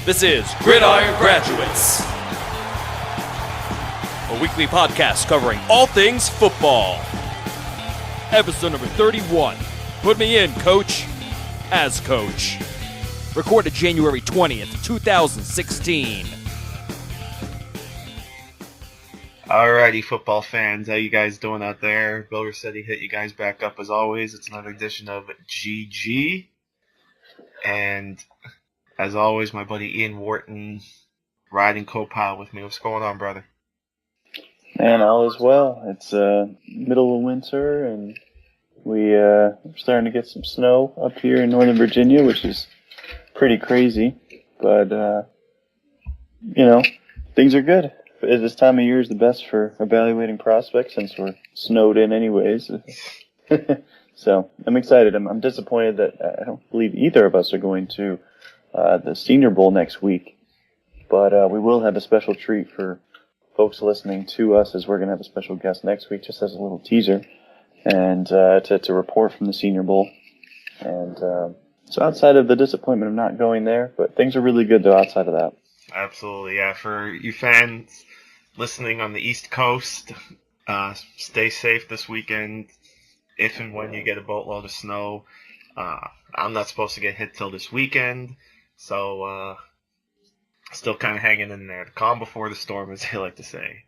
This is Gridiron Graduates, a weekly podcast covering all things football. Episode number 31. Put me in, Coach, as Coach. Recorded January 20th, 2016. Alrighty, football fans, how you guys doing out there? Bill said he hit you guys back up as always. It's another edition of GG. And as always, my buddy Ian Wharton riding co-pilot with me. What's going on, brother? Man, all is well. It's middle of winter, and we're starting to get some snow up here in Northern Virginia, which is pretty crazy. But, things are good. This time of year is the best for evaluating prospects since we're snowed in anyways. So I'm excited. I'm disappointed that I don't believe either of us are going to the Senior Bowl next week. But we will have a special treat for folks listening to us, as we're going to have a special guest next week, just as a little teaser, and to report from the Senior Bowl. And so outside of the disappointment of not going there, but things are really good, though, outside of that. Absolutely, yeah. For you fans listening on the East Coast, stay safe this weekend. If and when you get a boatload of snow, I'm not supposed to get hit till this weekend, so still kind of hanging in there. The calm before the storm, as they like to say.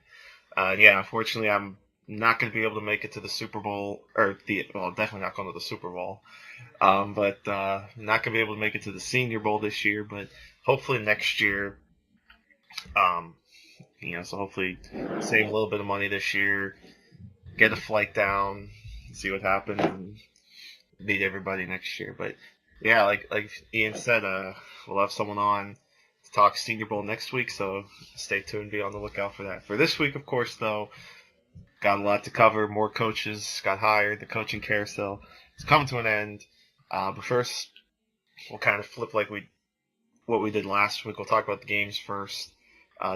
Unfortunately, I'm not going to be able to make it to the Super Bowl, definitely not going to the Super Bowl, but not going to be able to make it to the Senior Bowl this year, but hopefully next year. So hopefully save a little bit of money this year, get a flight down, see what happens, and meet everybody next year. But yeah, like Ian said, we'll have someone on to talk Senior Bowl next week, so stay tuned, be on the lookout for that. For this week, of course, though, got a lot to cover. More coaches got hired. The coaching carousel is coming to an end. But first, we'll kind of flip like what we did last week. We'll talk about the games first.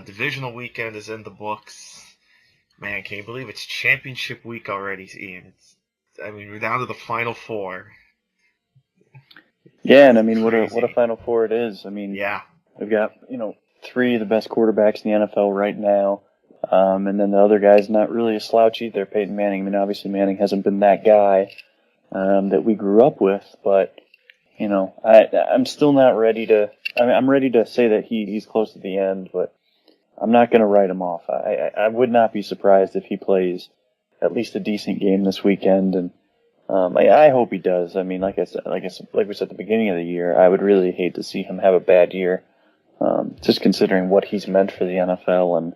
Divisional weekend is in the books. Man, can you believe it's championship week already, Ian? We're down to the Final Four. Yeah, and what a Final Four it is. Yeah. We've got, three of the best quarterbacks in the NFL right now. And then the other guy's not really a slouch either, Peyton Manning. Obviously Manning hasn't been that guy that we grew up with, but I'm still not ready to. I'm ready to say that he's close to the end, but I'm not going to write him off. I would not be surprised if he plays at least a decent game this weekend, and I hope he does. Like we said at the beginning of the year, I would really hate to see him have a bad year, just considering what he's meant for the NFL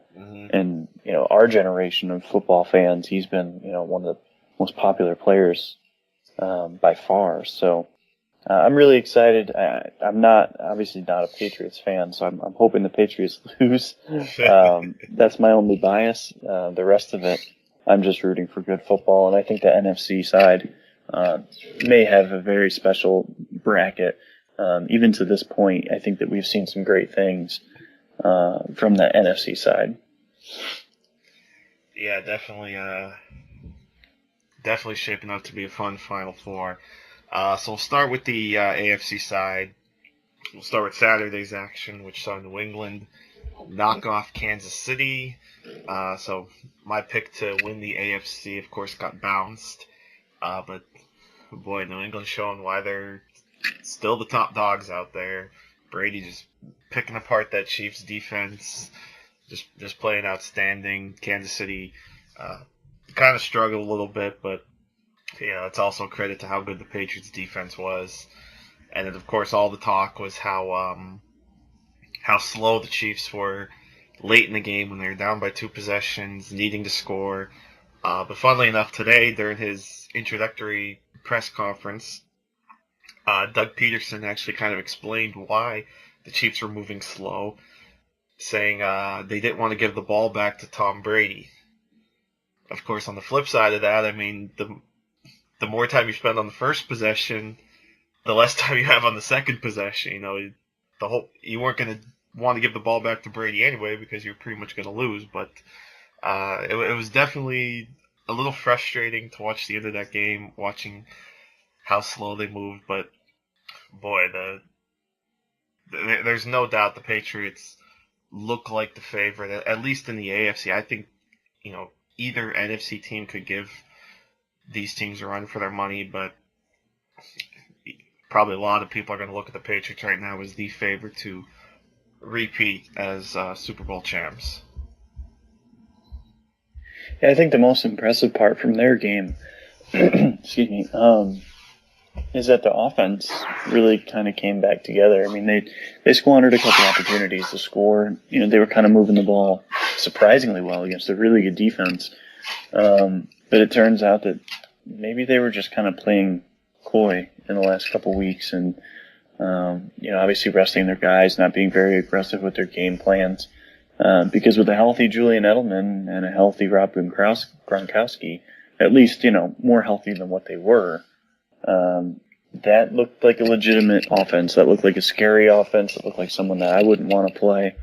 and our generation of football fans. He's been one of the most popular players by far. So. I'm really excited. I'm obviously not a Patriots fan, so I'm hoping the Patriots lose. That's my only bias. The rest of it, I'm just rooting for good football, and I think the NFC side may have a very special bracket. Even to this point, I think that we've seen some great things from the NFC side. Yeah, definitely shaping up to be a fun Final Four. So we'll start with the AFC side. We'll start with Saturday's action, which saw New England knock off Kansas City. So my pick to win the AFC, of course, got bounced. But, boy, New England showing why they're still the top dogs out there. Brady just picking apart that Chiefs defense, just playing outstanding. Kansas City kind of struggled a little bit, but it's also credit to how good the Patriots defense was. And then, of course, all the talk was how slow the Chiefs were late in the game when they were down by 2 possessions, needing to score. But funnily enough, today, during his introductory press conference, Doug Peterson actually kind of explained why the Chiefs were moving slow, saying they didn't want to give the ball back to Tom Brady. Of course, on the flip side of that, the more time you spend on the first possession, the less time you have on the second possession. You weren't going to want to give the ball back to Brady anyway because you're pretty much going to lose. But it was definitely a little frustrating to watch the end of that game, watching how slow they moved. But boy, there's no doubt the Patriots look like the favorite, at least in the AFC. I think, either NFC team could give these teams a run for their money, but probably a lot of people are going to look at the Patriots right now as the favorite to repeat as Super Bowl champs. Yeah, I think the most impressive part from their game, excuse me, is that the offense really kind of came back together. I mean, they squandered a couple opportunities to score. They were kind of moving the ball surprisingly well against a really good defense. But it turns out that maybe they were just kind of playing coy in the last couple weeks, and obviously resting their guys, not being very aggressive with their game plans. Because with a healthy Julian Edelman and a healthy Rob Gronkowski, at least, more healthy than what they were, that looked like a legitimate offense. That looked like a scary offense. It looked like someone that I wouldn't want to play.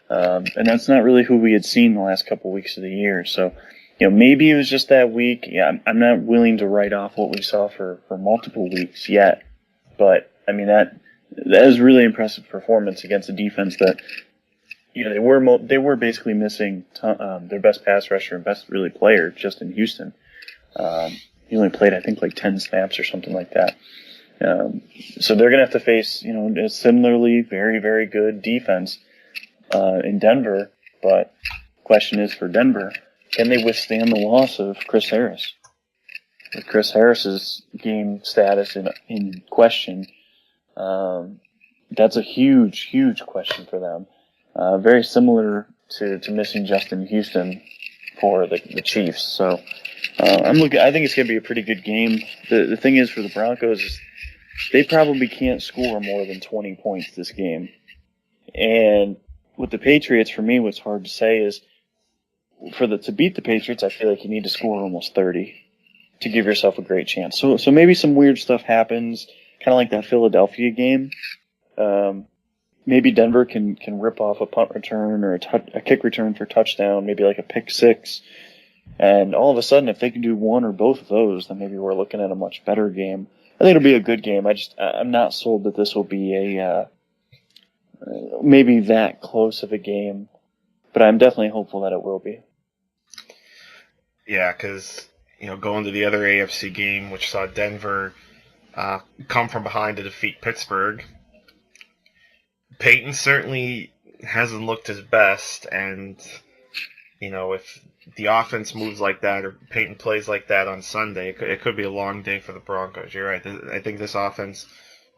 And that's not really who we had seen the last couple weeks of the year. So, maybe it was just that week. Yeah, I'm not willing to write off what we saw for multiple weeks yet. But, I mean, that is really impressive performance against a defense that, they were basically missing their best pass rusher and best really player just in Houston. He only played, I think, like 10 snaps or something like that. So they're going to have to face, a similarly very, very good defense in Denver. But the question is for Denver, can they withstand the loss of Chris Harris? With Chris Harris's game status in question, that's a huge, huge question for them. Very similar to missing Justin Houston for the Chiefs. So I think it's going to be a pretty good game. The thing is for the Broncos is they probably can't score more than 20 points this game. And with the Patriots, for me, what's hard to say is to beat the Patriots, I feel like you need to score almost 30 to give yourself a great chance. So maybe some weird stuff happens, kind of like that Philadelphia game. Maybe Denver can rip off a punt return or a kick return for touchdown, maybe like a pick six. And all of a sudden, if they can do one or both of those, then maybe we're looking at a much better game. I think it'll be a good game. I'm not sold that this will be maybe that close of a game, but I'm definitely hopeful that it will be. Yeah, because going to the other AFC game, which saw Denver come from behind to defeat Pittsburgh, Peyton certainly hasn't looked his best, and if the offense moves like that or Peyton plays like that on Sunday, it could be a long day for the Broncos. You're right. I think this offense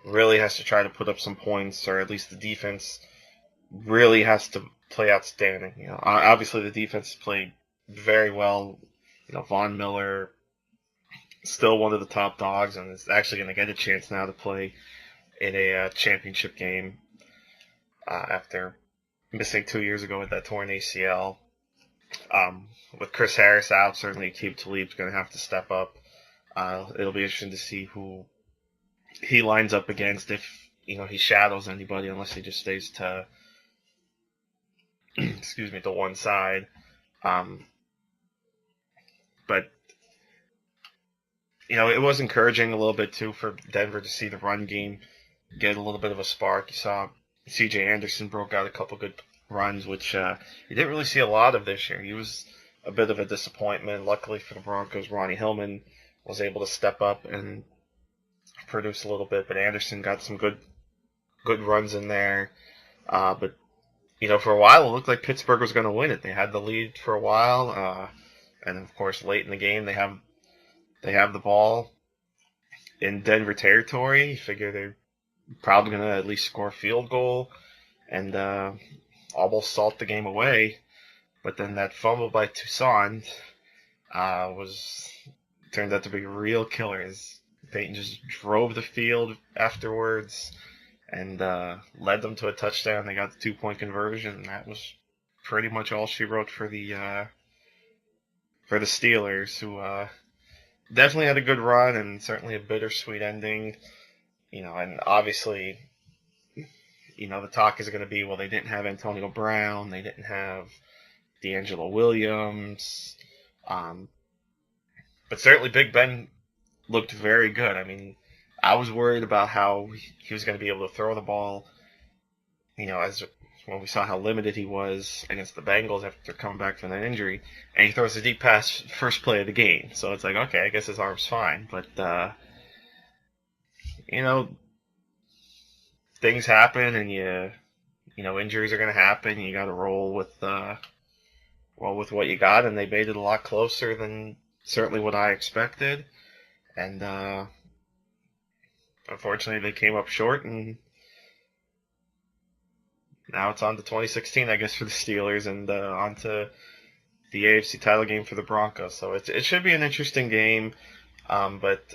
really has to try to put up some points, or at least the defense really has to play outstanding. Obviously the defense played very well. Von Miller still one of the top dogs, and is actually going to get a chance now to play in a championship game after missing 2 years ago with that torn ACL. With Chris Harris out, certainly Aqib Talib's going to have to step up. It'll be interesting to see who he lines up against, if he shadows anybody, unless he just stays to to one side. But it was encouraging a little bit too for Denver to see the run game get a little bit of a spark. You saw C.J. Anderson broke out a couple good runs, which you didn't really see a lot of this year. He was a bit of a disappointment. Luckily for the Broncos, Ronnie Hillman was able to step up and produce a little bit, but Anderson got some good runs in there. But for a while it looked like Pittsburgh was going to win it. They had the lead for a while, and of course late in the game they have the ball in Denver territory. You figure they're probably going to at least score a field goal and almost salt the game away. But then that fumble by Toussaint turned out to be a real killer. As Peyton just drove the field afterwards and led them to a touchdown. They got the 2-point conversion, and that was pretty much all she wrote for the Steelers, who definitely had a good run and certainly a bittersweet ending. And obviously, the talk is going to be, well, they didn't have Antonio Brown, they didn't have D'Angelo Williams, but certainly Big Ben looked very good. I mean, I was worried about how he was going to be able to throw the ball as when we saw how limited he was against the Bengals after coming back from that injury, and he throws a deep pass first play of the game. So it's like, okay, I guess his arm's fine. But, things happen, and injuries are going to happen. You got to roll with what you got, and they made it a lot closer than certainly what I expected. And unfortunately, they came up short, and now it's on to 2016, I guess, for the Steelers, and on to the AFC title game for the Broncos. So it should be an interesting game, but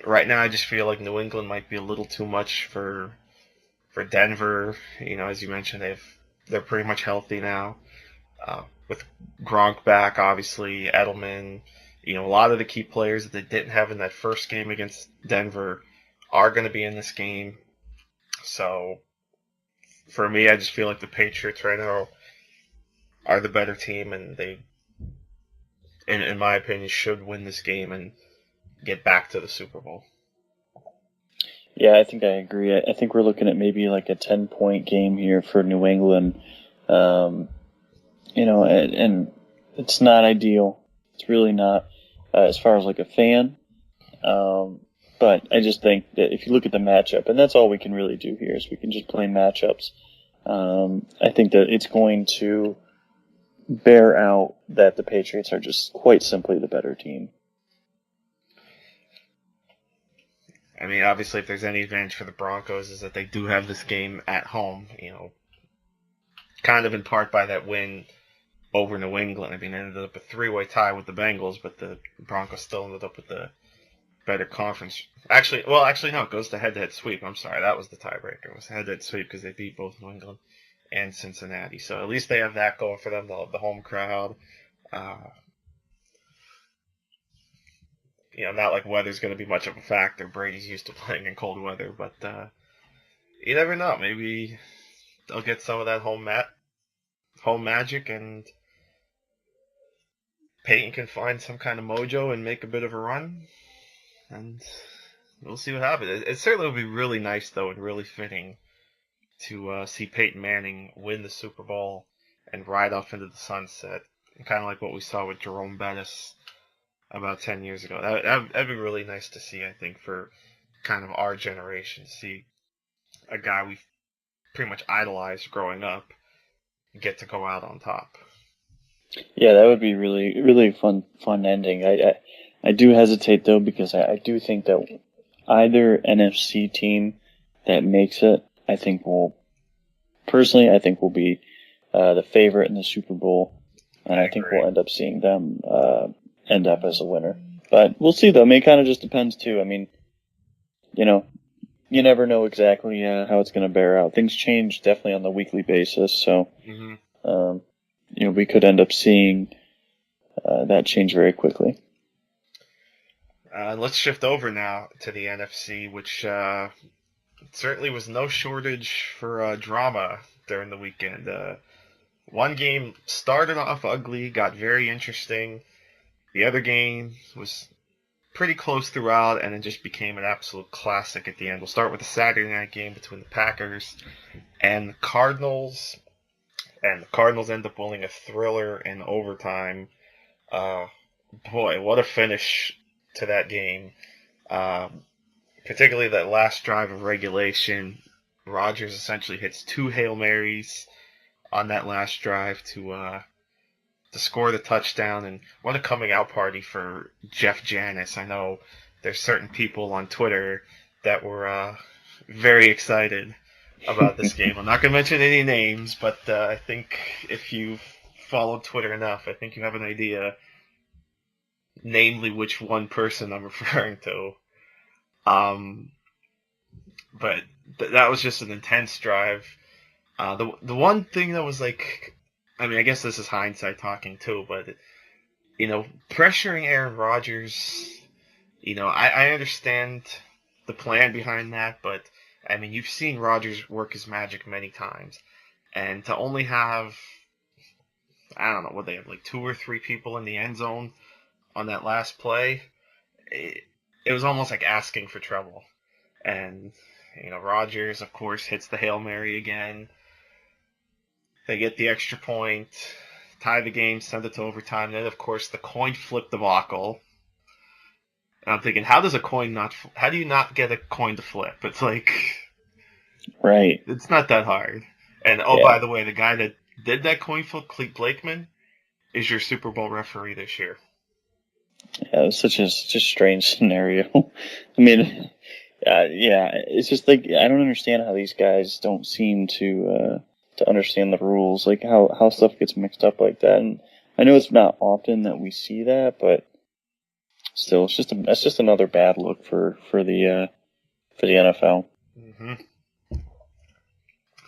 right now I just feel like New England might be a little too much for Denver. As you mentioned, they're pretty much healthy now, with Gronk back, obviously, Edelman. A lot of the key players that they didn't have in that first game against Denver are going to be in this game. So for me, I just feel like the Patriots right now are the better team, and they, in my opinion, should win this game and get back to the Super Bowl. Yeah, I think I agree. I think we're looking at maybe like a 10-point game here for New England. And it's not ideal. It's really not, as far as like a fan. But I just think that if you look at the matchup, and that's all we can really do here, is we can just play matchups. I think that it's going to bear out that the Patriots are just quite simply the better team. I mean, obviously, if there's any advantage for the Broncos is that they do have this game at home, kind of in part by that win over New England. I mean, it ended up a three-way tie with the Bengals, but the Broncos still ended up with the better conference. Actually, no, it goes to head-to-head sweep. I'm sorry, that was the tiebreaker. It was a head-to-head sweep because they beat both New England and Cincinnati. So at least they have that going for them, the home crowd. Not like weather's going to be much of a factor. Brady's used to playing in cold weather, but you never know. Maybe they'll get some of that home magic, and Peyton can find some kind of mojo and make a bit of a run, and we'll see what happens. It certainly would be really nice, though, and really fitting to see Peyton Manning win the Super Bowl and ride off into the sunset, kind of like what we saw with Jerome Bettis about 10 years ago. That'd be really nice to see, I think, for kind of our generation. See a guy we pretty much idolized growing up get to go out on top. Yeah, that would be really, really fun ending. I do hesitate, though, because I do think that either NFC team that makes it, I think will be the favorite in the Super Bowl, and I think we'll end up seeing them end up as a winner. But we'll see, though. I mean, it kind of just depends, too. I mean, you never know exactly how it's going to bear out. Things change definitely on the weekly basis, so we could end up seeing that change very quickly. Let's shift over now to the NFC, which certainly was no shortage for drama during the weekend. One game started off ugly, got very interesting. The other game was pretty close throughout, and it just became an absolute classic at the end. We'll start with the Saturday night game between the Packers and the Cardinals. And the Cardinals end up winning a thriller in overtime. Boy, what a finish to that game. Particularly that last drive of regulation. Rodgers essentially hits 2 Hail Marys on that last drive to score the touchdown, and what a coming out party for Jeff Janis. I know there's certain people on Twitter that were very excited about this game. I'm not going to mention any names, but I think if you've followed Twitter enough, I think you have an idea, namely which one person I'm referring to. But that was just an intense drive. The one thing that was like, I mean, I guess this is hindsight talking too, but, pressuring Aaron Rodgers, I understand the plan behind that, but, I mean, you've seen Rodgers work his magic many times, and to only have, I don't know, what they have, like 2 or 3 people in the end zone on that last play, it was almost like asking for trouble. And Rodgers, of course, hits the Hail Mary again. They get the extra point, tie the game, send it to overtime. Then, of course, the coin flip debacle. And I'm thinking, how do you not get a coin to flip? It's like, right. It's not that hard. And, by the way, the guy that did that coin flip, Clete Blakeman, is your Super Bowl referee this year. Yeah, it was such a strange scenario. I mean, it's just like, I don't understand how these guys don't seem to understand the rules, like how stuff gets mixed up like that. And I know it's not often that we see that, but still, it's just another bad look for the NFL. Mm-hmm.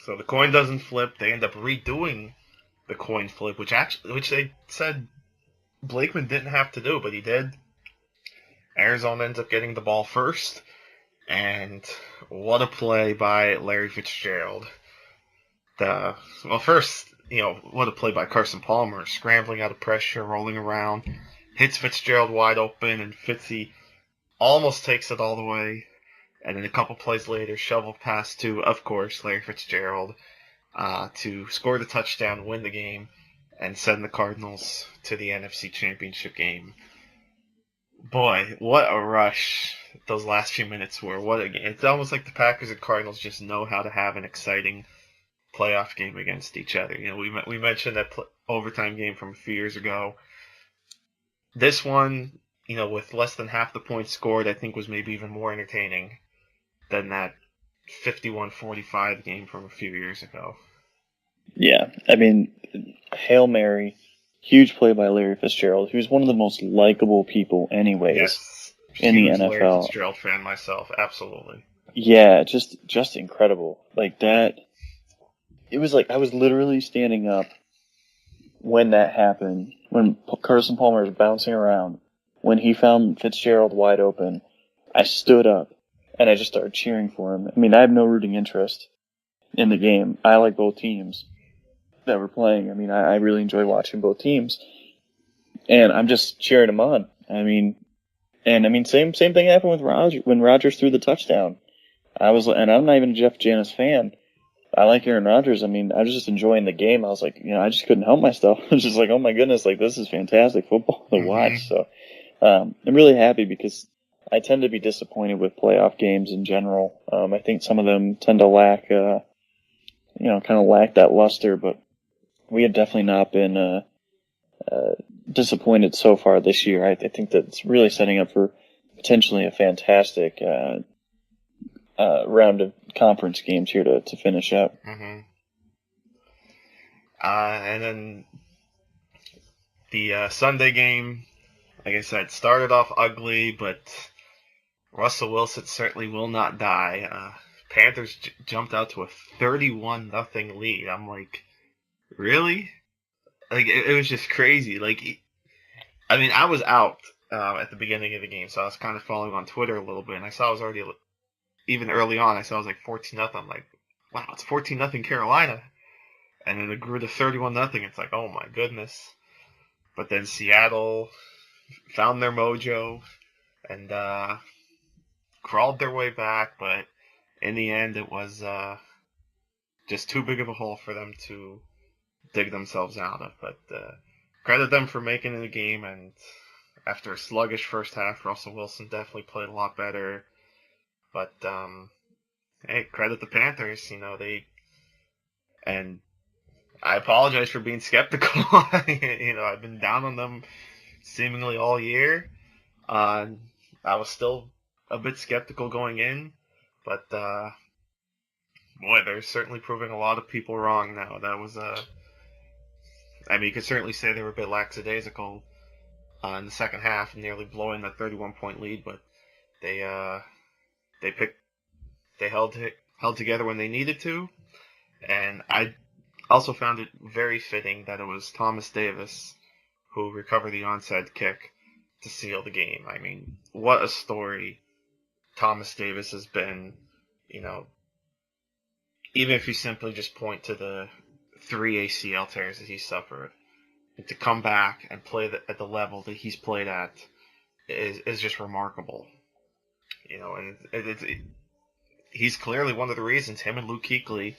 So the coin doesn't flip. They end up redoing the coin flip, which they said Blakeman didn't have to do, but he did. Arizona ends up getting the ball first, and what a play by Larry Fitzgerald. First, what a play by Carson Palmer, scrambling out of pressure, rolling around, hits Fitzgerald wide open, and Fitzy almost takes it all the way. And then a couple plays later, shovel pass to, of course, Larry Fitzgerald to score the touchdown, win the game, and send the Cardinals to the NFC Championship game. Boy, what a rush those last few minutes were. What a game. It's almost like the Packers and Cardinals just know how to have an exciting playoff game against each other. We mentioned that overtime game from a few years ago. This one, with less than half the points scored, I think was maybe even more entertaining than that 51-45 game from a few years ago. Yeah, I mean, Hail Mary, huge play by Larry Fitzgerald, who's one of the most likable people anyways. Yes, in the NFL. Larry Fitzgerald fan myself, absolutely. Yeah, just incredible. Like that, it was like I was literally standing up when that happened, when Carson Palmer was bouncing around, when he found Fitzgerald wide open. I stood up and I just started cheering for him. I mean, I have no rooting interest in the game. I like both teams that were playing. I mean, I really enjoy watching both teams, and I'm just cheering them on. Same thing happened with Rodgers when Rodgers threw the touchdown. And I'm not even a Jeff Janis fan. I like Aaron Rodgers. I mean, I was just enjoying the game. I was like, I just couldn't help myself. I was just like, oh my goodness, like this is fantastic football to watch. So I'm really happy because I tend to be disappointed with playoff games in general. I think some of them tend to lack, kind of lack that luster. But we have definitely not been disappointed so far this year. I think that it's really setting up for potentially a fantastic round of conference games here to finish up. Mm-hmm. And then the Sunday game, like I said, started off ugly, but Russell Wilson certainly will not die. Panthers jumped out to a 31-0 lead. I'm like, really? Like, it was just crazy. Like, I mean, I was out at the beginning of the game, so I was kind of following on Twitter a little bit, and I saw it was already, even early on, I saw it was like 14-0. I'm like, wow, it's 14-0 Carolina. And then it grew to 31-0. It's like, oh my goodness. But then Seattle found their mojo and crawled their way back, but in the end it was just too big of a hole for them to dig themselves out of. But credit them for making it a game, and after a sluggish first half, Russell Wilson definitely played a lot better. But hey, credit the Panthers, and I apologize for being skeptical. I've been down on them seemingly all year. I was still a bit skeptical going in, but boy, they're certainly proving a lot of people wrong now. That was you could certainly say they were a bit lackadaisical in the second half, nearly blowing that 31-point lead, but they held together when they needed to, and I also found it very fitting that it was Thomas Davis who recovered the onside kick to seal the game. I mean, what a story Thomas Davis has been, even if you simply just point to the 3 ACL tears that he suffered, and to come back and play at the level that he's played at is just remarkable. And he's clearly one of the reasons, him and Luke Kuechly,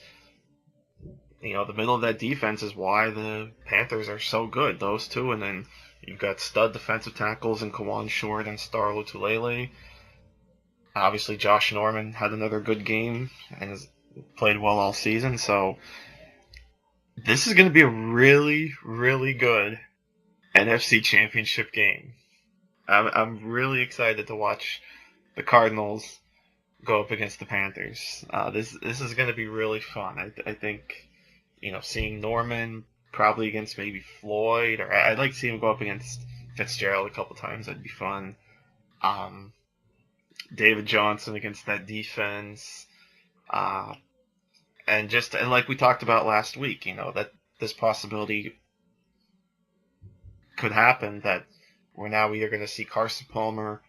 the middle of that defense is why the Panthers are so good. Those two, and then you've got stud defensive tackles in Kawan Short and Starlo Tulele. Obviously, Josh Norman had another good game and has played well all season. So this is going to be a really, really good NFC Championship game. I'm really excited to watch the Cardinals go up against the Panthers. This is going to be really fun. I think, seeing Norman probably against maybe Floyd, or I'd like to see him go up against Fitzgerald a couple times. That'd be fun. David Johnson against that defense. And like we talked about last week, that this possibility could happen, that we're now either going to see Carson Palmer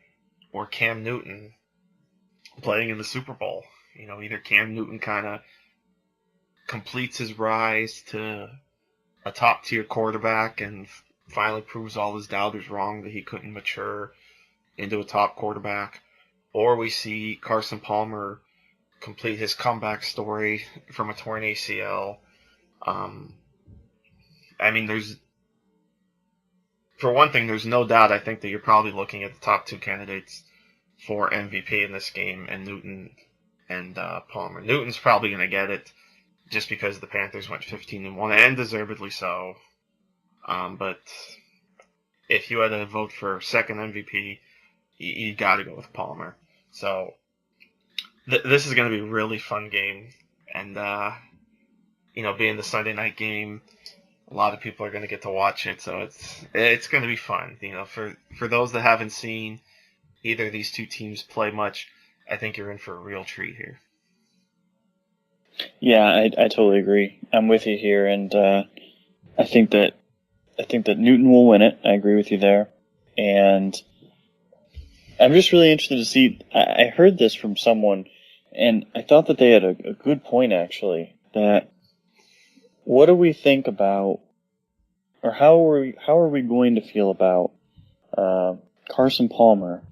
or Cam Newton playing in the Super Bowl. Either Cam Newton kind of completes his rise to a top-tier quarterback and finally proves all his doubters wrong, that he couldn't mature into a top quarterback, or we see Carson Palmer complete his comeback story from a torn ACL. For one thing, there's no doubt, I think, that you're probably looking at the top two candidates for MVP in this game, and Newton and Palmer. Newton's probably going to get it just because the Panthers went 15-1, and deservedly so. But if you had to vote for second MVP, you got to go with Palmer. So this is going to be a really fun game, and being the Sunday night game, a lot of people are going to get to watch it, so it's going to be fun. For those that haven't seen either of these two teams play much, I think you're in for a real treat here. Yeah, I totally agree. I'm with you here, and I think that Newton will win it. I agree with you there, and I'm just really interested to see. I heard this from someone, and I thought that they had a good point, actually. That what do we think about, or how are we going to feel about Carson Palmer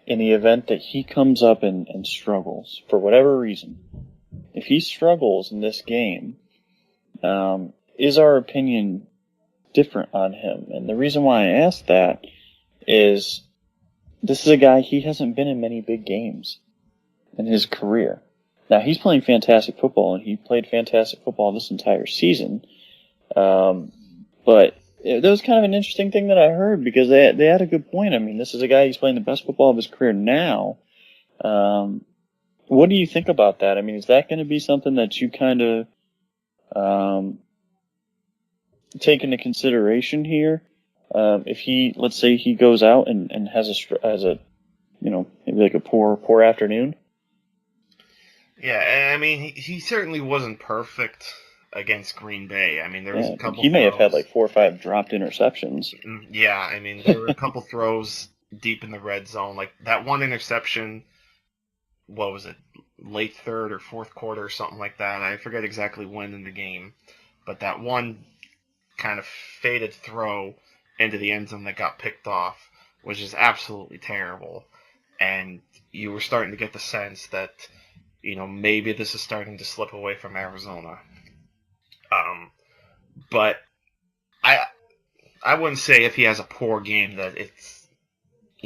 in the event that he comes up and struggles for whatever reason? If he struggles in this game, is our opinion different on him? And the reason why I ask that is this is a guy, he hasn't been in many big games in his career. Now, he's playing fantastic football, and he played fantastic football this entire season. But that was kind of an interesting thing that I heard, because they had a good point. I mean, this is a guy, he's playing the best football of his career now. What do you think about that? I mean, is that going to be something that you kind of take into consideration here? If he, let's say he goes out and has a maybe like a poor afternoon? Yeah, I mean, he certainly wasn't perfect against Green Bay. I mean, there was a couple. He may have had like 4 or 5 dropped interceptions. Yeah, I mean, there were a couple throws deep in the red zone, like that one interception. What was it? Late third or fourth quarter or something like that. I forget exactly when in the game, but that one kind of faded throw into the end zone that got picked off was just absolutely terrible. And you were starting to get the sense that, maybe this is starting to slip away from Arizona. But I wouldn't say if he has a poor game that it's,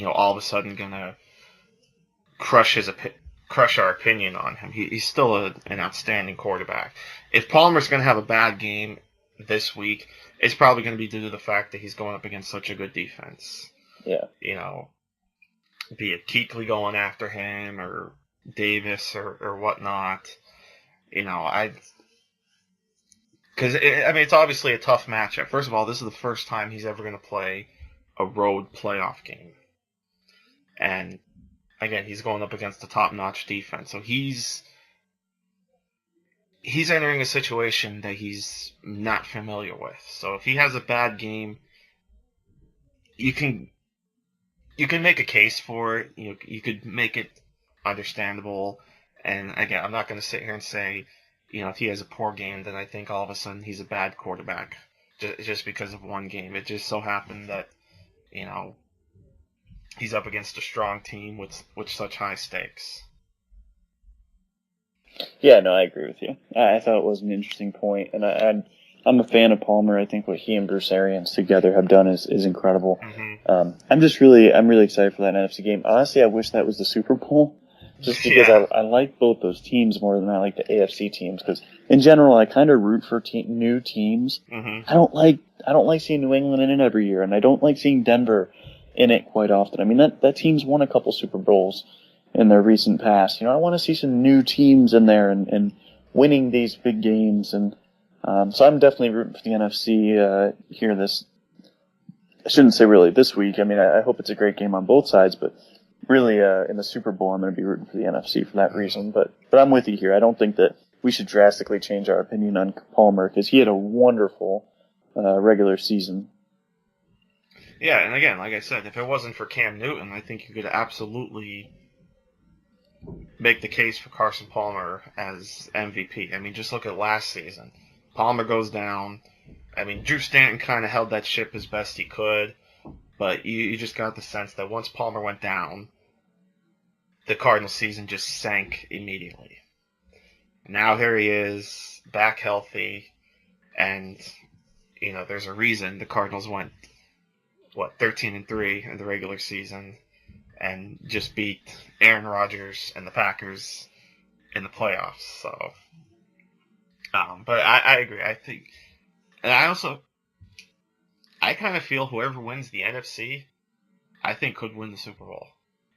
all of a sudden going to crush our opinion on him. He's still an outstanding quarterback. If Palmer's going to have a bad game this week, it's probably going to be due to the fact that he's going up against such a good defense. Yeah. Be it Kuechly going after him or Davis or whatnot. Because it's obviously a tough matchup. First of all, this is the first time he's ever going to play a road playoff game. And again, he's going up against a top-notch defense. So he's entering a situation that he's not familiar with. So if he has a bad game, you can make a case for it. You could make it understandable. And again, I'm not going to sit here and say, if he has a poor game, then I think all of a sudden he's a bad quarterback just because of one game. It just so happened that, he's up against a strong team with such high stakes. Yeah, no, I agree with you. I thought it was an interesting point, and I'm a fan of Palmer. I think what he and Bruce Arians together have done is incredible. Mm-hmm. I'm really excited for that NFC game. Honestly, I wish that was the Super Bowl, just because Yeah. I like both those teams more than I like the AFC teams. Because in general, I kind of root for new teams. Mm-hmm. I don't like seeing New England in it every year, and I don't like seeing Denver in it quite often. I mean, that team's won a couple Super Bowls in their recent past. I want to see some new teams in there and winning these big games. And so I'm definitely rooting for the NFC here this. I shouldn't say really this week. I mean, I hope it's a great game on both sides, but really in the Super Bowl, I'm going to be rooting for the NFC for that reason. But I'm with you here. I don't think that we should drastically change our opinion on Palmer because he had a wonderful regular season. Yeah, and again, like I said, if it wasn't for Cam Newton, I think you could absolutely make the case for Carson Palmer as MVP. I mean, just look at last season. Palmer goes down. I mean, Drew Stanton kind of held that ship as best he could, but you just got the sense that once Palmer went down, the Cardinals season just sank immediately. Now here he is, back healthy, and there's a reason the Cardinals went 13-3 in the regular season and just beat Aaron Rodgers and the Packers in the playoffs. So, but I agree. I think, and I kind of feel whoever wins the NFC, I think could win the Super Bowl.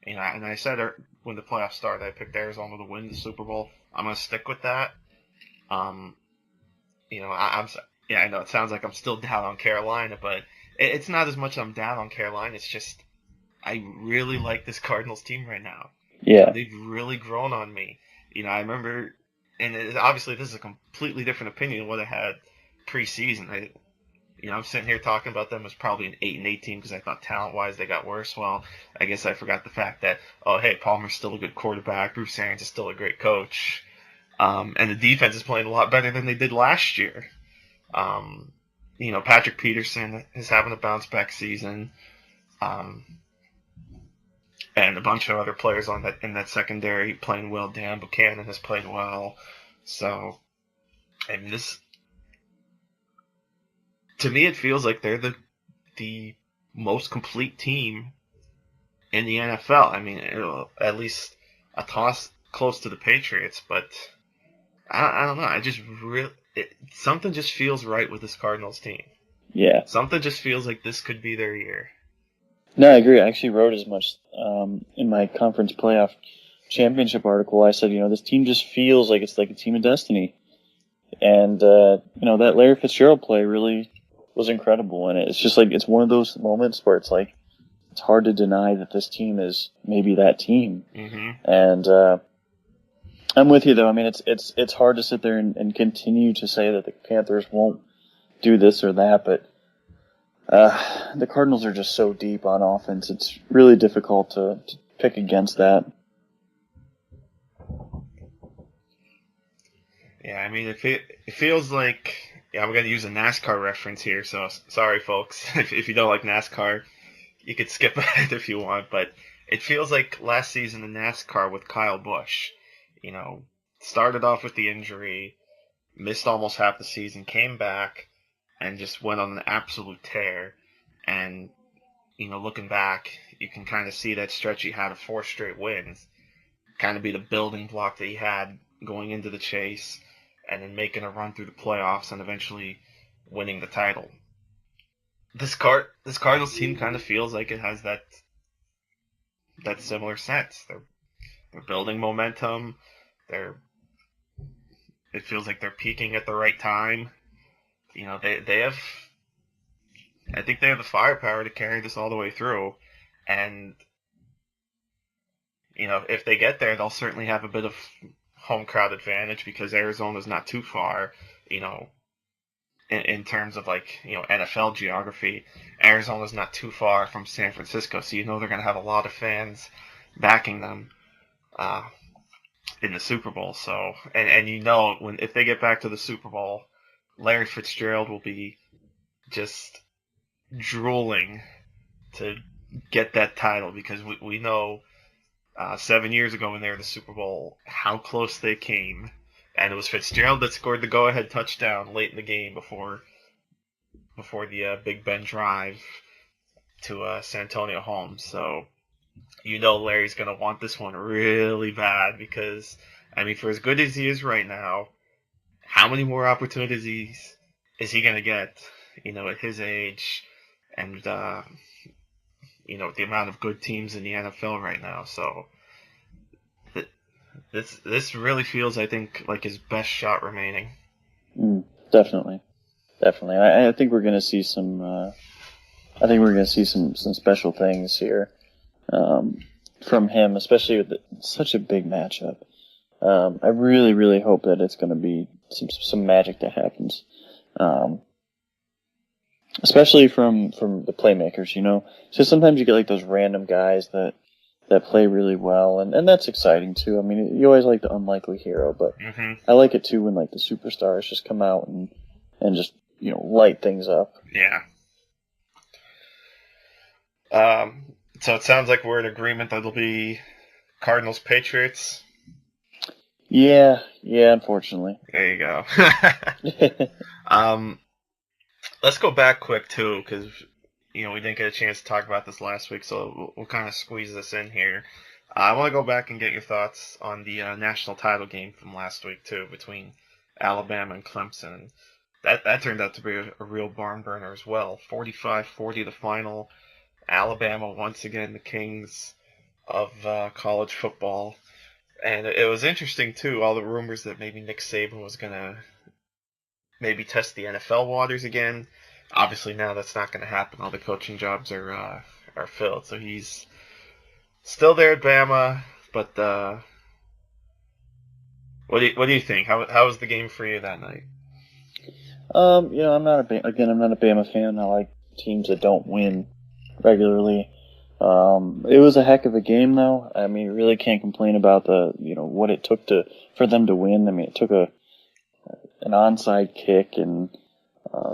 And I said when the playoffs started, I picked Arizona to win the Super Bowl. I'm going to stick with that. I know it sounds like I'm still down on Carolina, but it's not as much I'm down on Carolina. It's just I really like this Cardinals team right now. Yeah. They've really grown on me. I remember, and obviously this is a completely different opinion than what I had preseason. I'm sitting here talking about them as probably an 8-8 team because I thought talent-wise they got worse. Well, I guess I forgot the fact that, Palmer's still a good quarterback. Bruce Arians is still a great coach. And the defense is playing a lot better than they did last year. Patrick Peterson is having a bounce-back season. And a bunch of other players in that secondary playing well. Dan Buchanan has played well. So, to me, it feels like they're the most complete team in the NFL. I mean, at least a toss close to the Patriots, but I don't know. I just something just feels right with this Cardinals team. Yeah. Something just feels like this could be their year. No, I agree. I actually wrote as much in my conference playoff championship article. I said, this team just feels like it's like a team of destiny. And, that Larry Fitzgerald play really was incredible. And it's just like, it's one of those moments where it's like, it's hard to deny that this team is maybe that team. Mm-hmm. And I'm with you, though. I mean, it's hard to sit there and continue to say that the Panthers won't do this or that, but the Cardinals are just so deep on offense. It's really difficult to pick against that. Yeah, I mean, it feels like, I'm going to use a NASCAR reference here, so sorry, folks. If you don't like NASCAR, you could skip ahead if you want, but it feels like last season in NASCAR with Kyle Busch. Started off with the injury, missed almost half the season, came back, and just went on an absolute tear. And, looking back, you can kind of see that stretch he had of 4 straight wins. Kind of be the building block that he had going into the chase, and then making a run through the playoffs and eventually winning the title. This Cardinals team kind of feels like it has that similar sense. They're building momentum. It feels like they're peaking at the right time. They have. I think they have the firepower to carry this all the way through, and if they get there, they'll certainly have a bit of home crowd advantage because Arizona's not too far. In terms of NFL geography, Arizona's not too far from San Francisco, so they're going to have a lot of fans backing them in the Super Bowl. So, and if they get back to the Super Bowl, Larry Fitzgerald will be just drooling to get that title because we know 7 years ago when they were in the Super Bowl, how close they came. And it was Fitzgerald that scored the go-ahead touchdown late in the game before the Big Ben drive to San Antonio home. So Larry's going to want this one really bad because, I mean, for as good as he is right now, how many more opportunities is he going to get, at his age and, with the amount of good teams in the NFL right now. So this really feels, I think, like his best shot remaining. Definitely. I think we're going to see some. I think we're going to see some special things here from him, especially with such a big matchup. I really, really hope that it's going to be some magic that happens, especially from the playmakers. So sometimes you get like those random guys that play really well, and that's exciting too. I mean, you always like the unlikely hero, but I like it too when like the superstars just come out and just light things up. Yeah. So it sounds like we're in agreement that it'll be Cardinals-Patriots. Yeah, unfortunately. There you go. Let's go back quick too, because we didn't get a chance to talk about this last week, so we'll kind of squeeze this in here. I want to go back and get your thoughts on the national title game from last week too, between Alabama and Clemson. That turned out to be a real barn burner as well. 45-40 the final. Alabama once again the kings of college football. And it was interesting too, all the rumors that maybe Nick Saban was going to maybe test the NFL waters again. Obviously now that's not going to happen. All the coaching jobs are filled. So he's still there at Bama, but what do you think? How was the game for you that night? I'm not a Bama fan. I like teams that don't win regularly. It was a heck of a game, though. I mean, you really can't complain about what it took for them to win. I mean, it took an onside kick and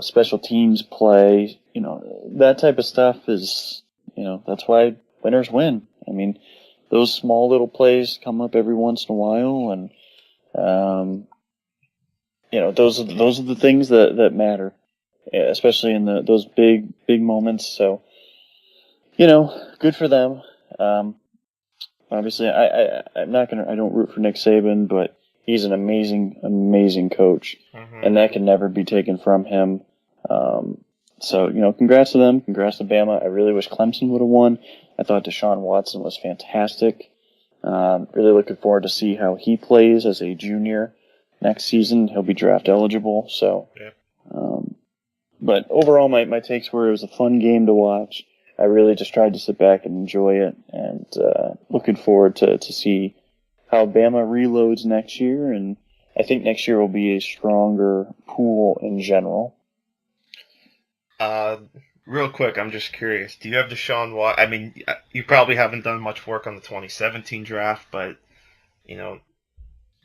special teams play. That type of stuff is, that's why winners win. I mean, those small little plays come up every once in a while, and those are the things that matter, especially in those big moments. So, good for them. Obviously, I don't root for Nick Saban, but he's an amazing coach, and that can never be taken from him. So, congrats to them. Congrats to Bama. I really wish Clemson would have won. I thought Deshaun Watson was fantastic. Really looking forward to see how he plays as a junior next season. He'll be draft eligible. So, yeah. But overall, my takes were it was a fun game to watch. I really just tried to sit back and enjoy it, and looking forward to see how Bama reloads next year. And I think next year will be a stronger pool in general. Real quick, I'm just curious. Do you have Deshaun Watson? I mean, you probably haven't done much work on the 2017 draft, but,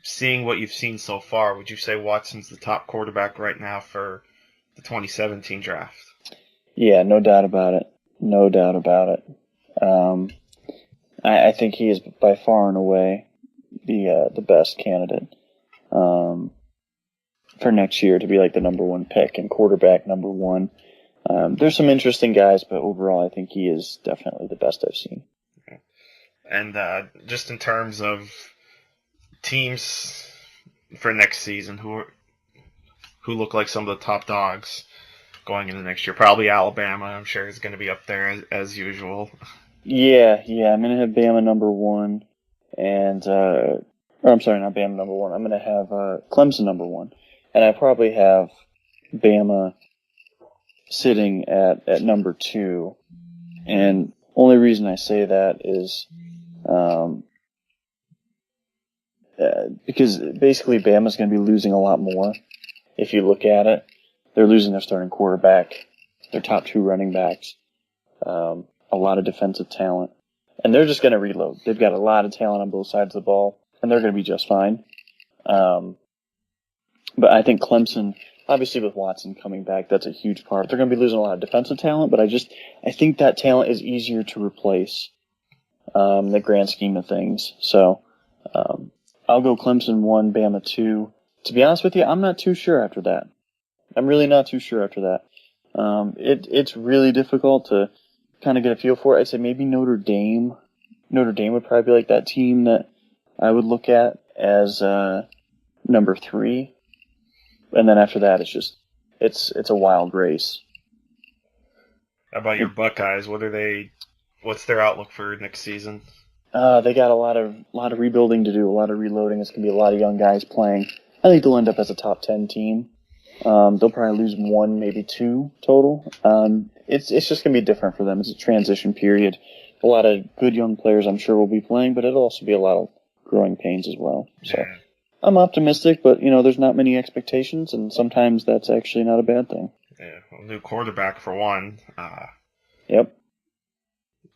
seeing what you've seen so far, would you say Watson's the top quarterback right now for the 2017 draft? Yeah, no doubt about it. I think he is by far and away the best candidate for next year to be like the number one pick and quarterback number one. There's some interesting guys, but overall, I think he is definitely the best I've seen. Okay. And just in terms of teams for next season, who look like some of the top dogs going into next year? Probably Alabama, I'm sure, is going to be up there as usual. Yeah, I'm going to have Bama number one, and I'm sorry, not Bama number one. I'm going to have Clemson number one, and I probably have Bama sitting at number two. And only reason I say that is because basically Bama's going to be losing a lot more. If you look at it, they're losing their starting quarterback, their top two running backs, a lot of defensive talent, and they're just going to reload. They've got a lot of talent on both sides of the ball, and they're going to be just fine. But I think Clemson, obviously with Watson coming back, that's a huge part. They're going to be losing a lot of defensive talent, but I think that talent is easier to replace in the grand scheme of things. So I'll go Clemson 1, Bama 2. To be honest with you, I'm not too sure after that. I'm really not too sure after that. It's really difficult to kind of get a feel for it. I'd say maybe Notre Dame. Notre Dame would probably be like that team that I would look at as number 3. And then after that, it's a wild race. How about your Buckeyes? What's their outlook for next season? They got a lot of rebuilding to do, a lot of reloading. It's gonna be a lot of young guys playing. I think they'll end up as a top 10 team. They'll probably lose 1, maybe 2 total. It's just gonna be different for them. It's a transition period. A lot of good young players, I'm sure, will be playing, but it'll also be a lot of growing pains as well. So Yeah. I'm optimistic, but there's not many expectations, and sometimes that's actually not a bad thing. Yeah. Well, new quarterback for one. Yep.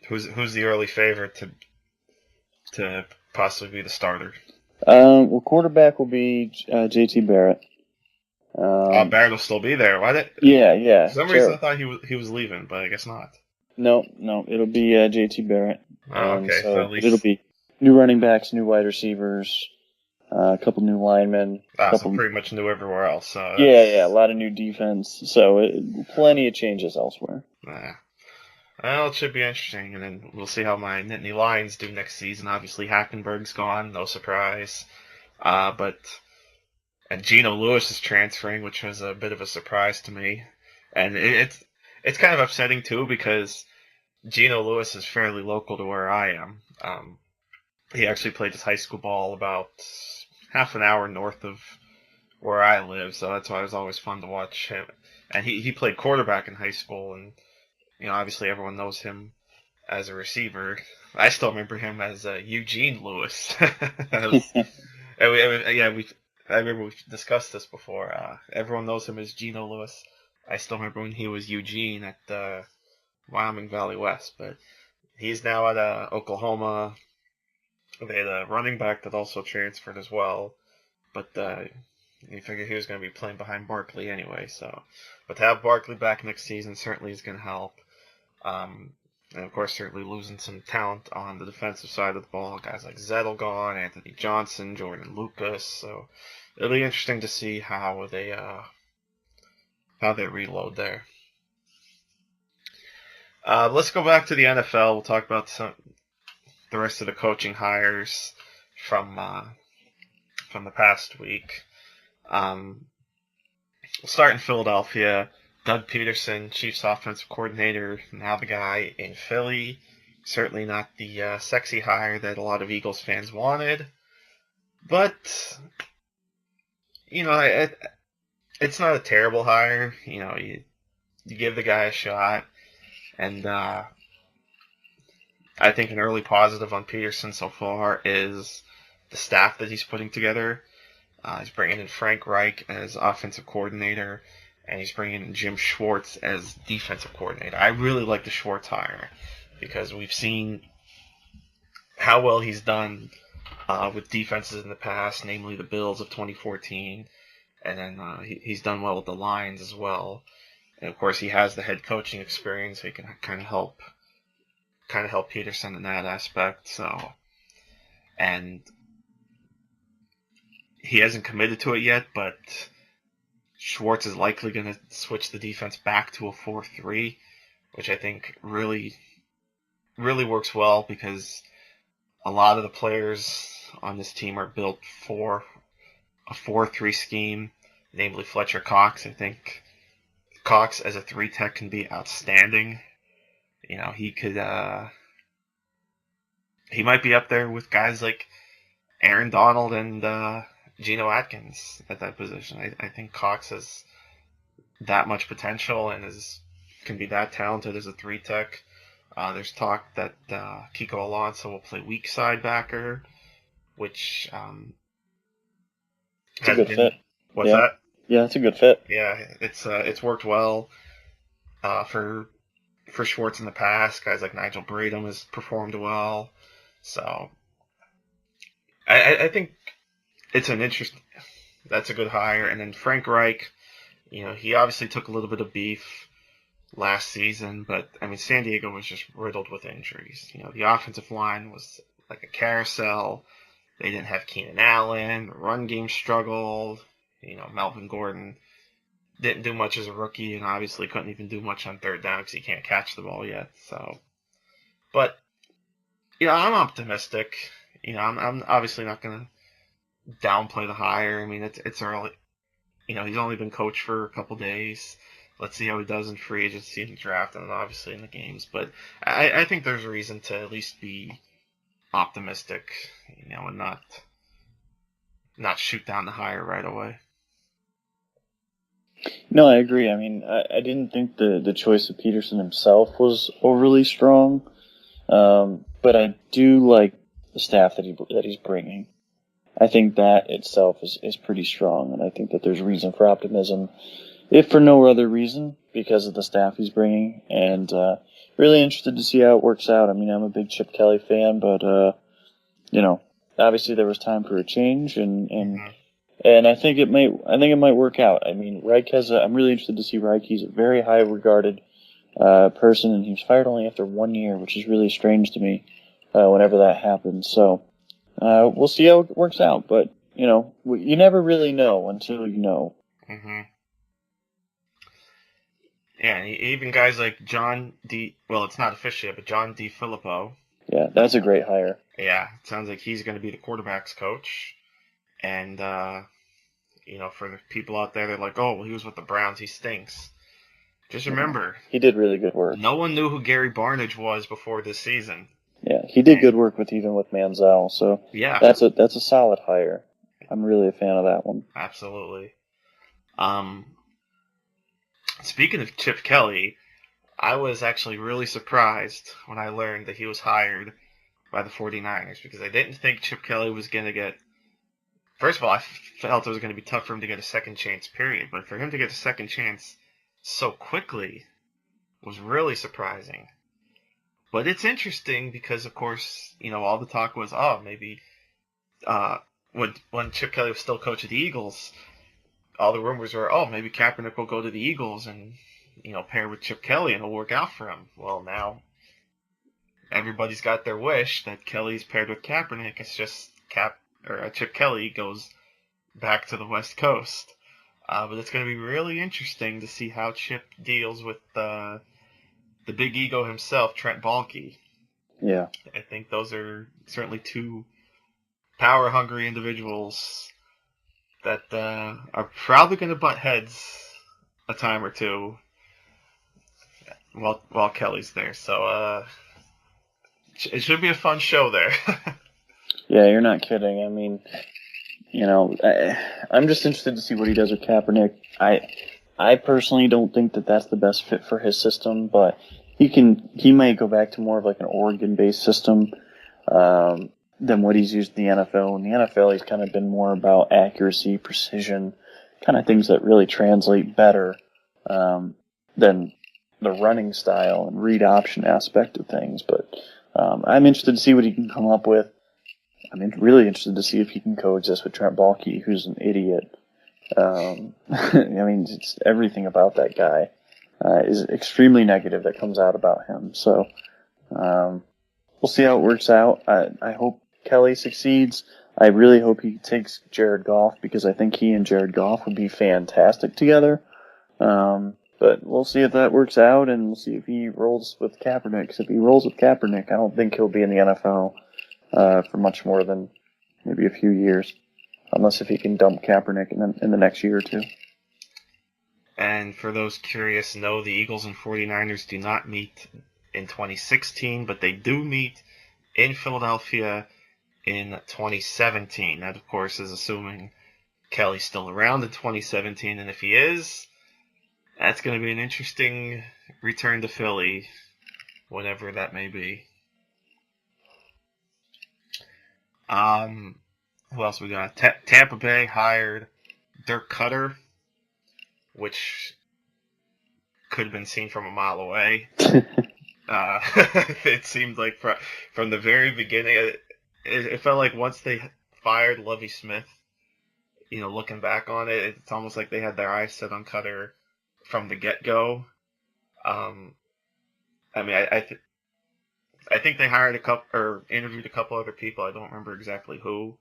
Who's the early favorite to possibly be the starter? Well, quarterback will be JT Barrett. Barrett will still be there. Why did? Yeah. For some reason, I thought he was leaving, but I guess not. No, it'll be JT Barrett. Oh, okay. So at least it'll be new running backs, new wide receivers, a couple new linemen. so pretty much new everywhere else. So Yeah, a lot of new defense. So plenty of changes elsewhere. Well, it should be interesting, and then we'll see how my Nittany Lions do next season. Obviously, Hackenberg's gone, no surprise. And Geno Lewis is transferring, which was a bit of a surprise to me. And it's kind of upsetting too because Geno Lewis is fairly local to where I am. He actually played his high school ball about half an hour north of where I live, so that's why it was always fun to watch him. And he played quarterback in high school, and obviously everyone knows him as a receiver. I still remember him as Eugene Lewis. I remember we've discussed this before. Everyone knows him as Geno Lewis. I still remember when he was Eugene at Wyoming Valley West, but he's now at Oklahoma. They had a running back that also transferred as well, but you figure he was going to be playing behind Barkley anyway. But to have Barkley back next season certainly is going to help. And of course, certainly losing some talent on the defensive side of the ball. Guys like Zettel gone, Anthony Johnson, Jordan Lucas. So it'll be interesting to see how they reload there. Let's go back to the NFL. We'll talk about the rest of the coaching hires from the past week. We'll start in Philadelphia. Doug Peterson, Chiefs offensive coordinator, now the guy in Philly. Certainly not the sexy hire that a lot of Eagles fans wanted. But, it's not a terrible hire. You give the guy a shot. And I think an early positive on Peterson so far is the staff that he's putting together. He's bringing in Frank Reich as offensive coordinator, and he's bringing in Jim Schwartz as defensive coordinator. I really like the Schwartz hire because we've seen how well he's done with defenses in the past, namely the Bills of 2014, and then he's done well with the Lions as well. And of course, he has the head coaching experience, so he can kind of help Peterson in that aspect. So, and he hasn't committed to it yet, but Schwartz is likely going to switch the defense back to a 4-3, which I think really, really works well because a lot of the players on this team are built for a 4-3 scheme, namely Fletcher Cox. I think Cox as a 3-tech can be outstanding. He could, he might be up there with guys like Aaron Donald and Geno Atkins at that position. I think Cox has that much potential and can be that talented as a 3-tech. There's talk that Kiko Alonso will play weak side backer, which it's a good fit. What's that? Yeah, it's a good fit. Yeah, it's worked well for Schwartz in the past. Guys like Nigel Bradham has performed well, so I think it's that's a good hire. And then Frank Reich, he obviously took a little bit of beef last season, but I mean, San Diego was just riddled with injuries. The offensive line was like a carousel. They didn't have Keenan Allen. The run game struggled. Melvin Gordon didn't do much as a rookie, and obviously couldn't even do much on third down because he can't catch the ball yet. So, but I'm optimistic. I'm obviously not gonna downplay the hire. I mean, it's early. He's only been coached for a couple days. Let's see how he does in free agency and the draft, and obviously in the games. But I think there's a reason to at least be optimistic, and not shoot down the hire right away. No, I agree. I mean, I didn't think the choice of Peterson himself was overly strong, but I do like the staff that he's bringing. I think that itself is pretty strong, and I think that there's reason for optimism, if for no other reason, because of the staff he's bringing, and really interested to see how it works out. I mean, I'm a big Chip Kelly fan, but obviously there was time for a change, and I think it might work out. I mean, Reich I'm really interested to see Reich. He's a very high regarded person, and he was fired only after 1 year, which is really strange to me whenever that happens. So we'll see how it works out, but you never really know until you know. Mm-hmm. Yeah, and even guys like John D. Well, it's not official yet, but John D. Filippo. Yeah, that's a great hire. Yeah, it sounds like he's going to be the quarterback's coach. And, for the people out there, they're like, oh, well, he was with the Browns, he stinks. Just remember. He did really good work. No one knew who Gary Barnidge was before this season. Yeah, he did good work with Manziel, so yeah, that's a solid hire. I'm really a fan of that one. Absolutely. Speaking of Chip Kelly, I was actually really surprised when I learned that he was hired by the 49ers, because I didn't think Chip Kelly was going to get... First of all, I felt it was going to be tough for him to get a second chance, period. But for him to get a second chance so quickly was really surprising. But it's interesting because, of course, all the talk was, maybe when Chip Kelly was still coach of the Eagles, all the rumors were, maybe Kaepernick will go to the Eagles and, pair with Chip Kelly and it'll work out for him. Well, now everybody's got their wish that Kelly's paired with Kaepernick. It's just Chip Kelly goes back to the West Coast. But it's going to be really interesting to see how Chip deals with the big ego himself, Trent Baalke. Yeah. I think those are certainly two power-hungry individuals that are probably going to butt heads a time or two while Kelly's there. So it should be a fun show there. Yeah, you're not kidding. I mean, I'm just interested to see what he does with Kaepernick. I personally don't think that that's the best fit for his system, but he might go back to more of like an Oregon-based system than what he's used in the NFL. In the NFL, he's kind of been more about accuracy, precision, kind of things that really translate better than the running style and read option aspect of things. But I'm interested to see what he can come up with. I'm really interested to see if he can coexist with Trent Baalke, who's an idiot. I mean, it's everything about that guy is extremely negative that comes out about him. So we'll see how it works out. I hope Kelly succeeds. I really hope he takes Jared Goff, because I think he and Jared Goff would be fantastic together. But we'll see if that works out, and we'll see if he rolls with Kaepernick. 'Cause if he rolls with Kaepernick, I don't think he'll be in the NFL for much more than maybe a few years, unless if he can dump Kaepernick in the next year or two. And for those curious, no, the Eagles and 49ers do not meet in 2016, but they do meet in Philadelphia in 2017. That, of course, is assuming Kelly's still around in 2017, and if he is, that's going to be an interesting return to Philly, whenever that may be. Who else we got? Tampa Bay hired Dirk Cutter, which could have been seen from a mile away. It seemed like from the very beginning, it felt like once they fired Lovie Smith, looking back on it, it's almost like they had their eyes set on Cutter from the get-go. I mean, I think they hired a couple or interviewed a couple other people. I don't remember exactly who,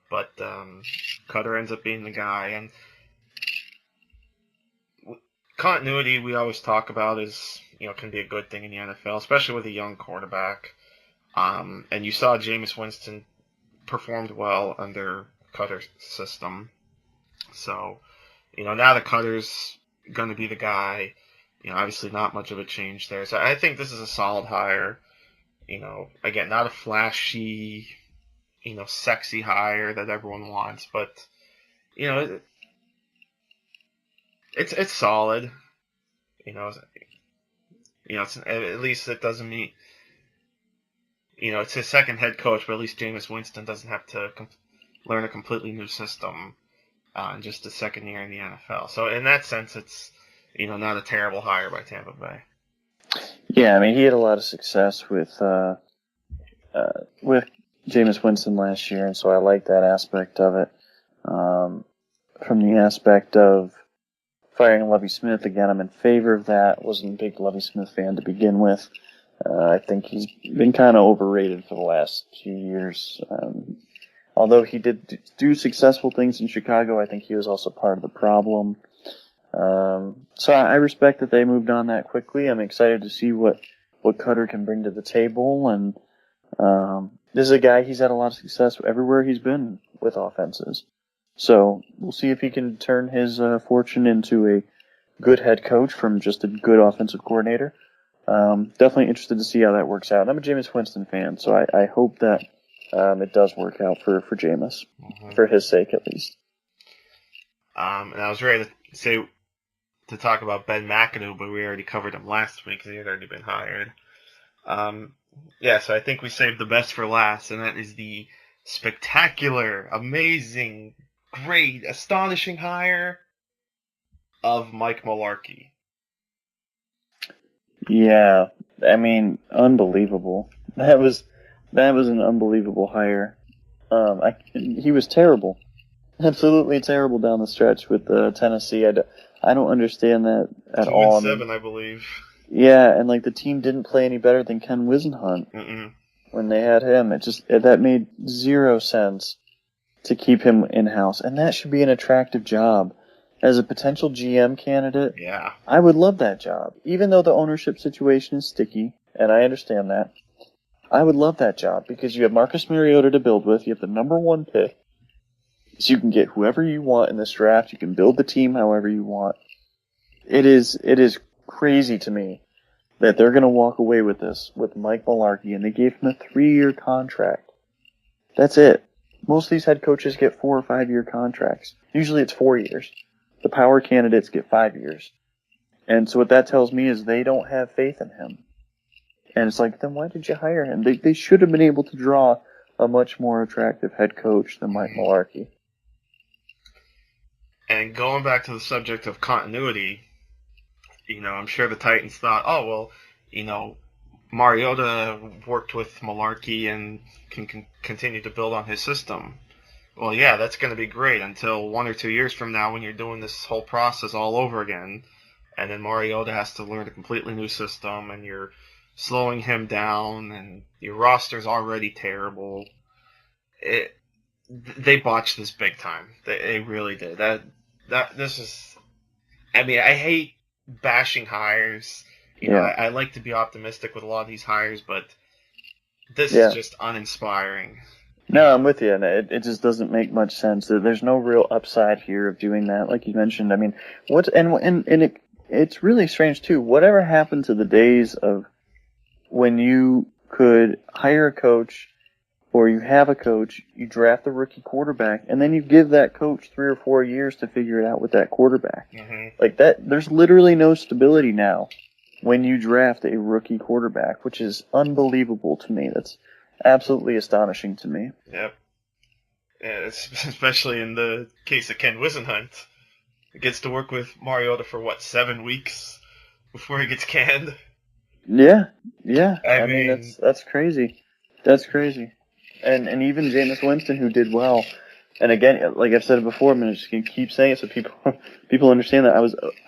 but Cutter ends up being the guy. And continuity, we always talk about, is can be a good thing in the NFL, especially with a young quarterback. And you saw Jameis Winston performed well under Cutter's system. So, now that Cutter's going to be the guy, obviously not much of a change there. So I think this is a solid hire. Again, not a flashy, sexy hire that everyone wants, but, it's solid. It's, at least it doesn't mean, it's his second head coach, but at least Jameis Winston doesn't have to learn a completely new system in just his second year in the NFL. So in that sense, it's, not a terrible hire by Tampa Bay. Yeah, I mean, he had a lot of success with Jameis Winston last year, and so I like that aspect of it. From the aspect of firing Lovie Smith, again, I'm in favor of that. Wasn't a big Lovie Smith fan to begin with. I think he's been kind of overrated for the last few years. Although he did do successful things in Chicago, I think he was also part of the problem. So I respect that they moved on that quickly. I'm excited to see what Cutter can bring to the table. And this is a guy, he's had a lot of success everywhere he's been with offenses. So we'll see if he can turn his fortune into a good head coach from just a good offensive coordinator. Definitely interested to see how that works out. And I'm a Jameis Winston fan, so I hope that it does work out for Jameis, for his sake at least. And I was ready to talk about Ben McAdoo, but we already covered him last week because he had already been hired. So I think we saved the best for last, and that is the spectacular, amazing, great, astonishing hire of Mike Mularkey. Yeah, I mean, unbelievable. That was an unbelievable hire. He was terrible, absolutely terrible down the stretch with Tennessee. I don't understand that at all. 2-7, I believe. Yeah, and the team didn't play any better than Ken Wisenhunt when they had him. That made zero sense to keep him in-house, and that should be an attractive job. As a potential GM candidate, yeah, I would love that job. Even though the ownership situation is sticky, and I understand that, I would love that job because you have Marcus Mariota to build with. You have the number 1 pick, so you can get whoever you want in this draft. You can build the team however you want. It is crazy to me that they're going to walk away with this with Mike Mularkey, and they gave him a 3-year contract. That's it. Most of these head coaches get 4 or 5 year contracts. Usually it's 4 years. The power candidates get 5 years. And so what that tells me is they don't have faith in him. And it's then why did you hire him? They should have been able to draw a much more attractive head coach than Mike Mularkey. And going back to the subject of continuity, I'm sure the Titans thought, Mariota worked with Mularkey and can continue to build on his system. Well, yeah, that's going to be great until 1 or 2 years from now when you're doing this whole process all over again. And then Mariota has to learn a completely new system, and you're slowing him down, and your roster's already terrible. They botched this big time. They really did. This is... I mean, I hate bashing hires. I like to be optimistic with a lot of these hires, but this is just uninspiring. No, I'm with you, and it just doesn't make much sense. There's no real upside here of doing that, like you mentioned. I mean, it's really strange too. Whatever happened to the days of when you could hire a coach, or you have a coach, you draft a rookie quarterback, and then you give that coach 3 or 4 years to figure it out with that quarterback. Like that, there's literally no stability now when you draft a rookie quarterback, which is unbelievable to me. That's absolutely astonishing to me. Yep. Yeah, especially in the case of Ken Wisenhunt. He gets to work with Mariota for, 7 weeks before he gets canned? Yeah. I mean that's crazy. That's crazy. And even Jameis Winston, who did well. And again, like I've said it before, I'm just going to keep saying it so people understand that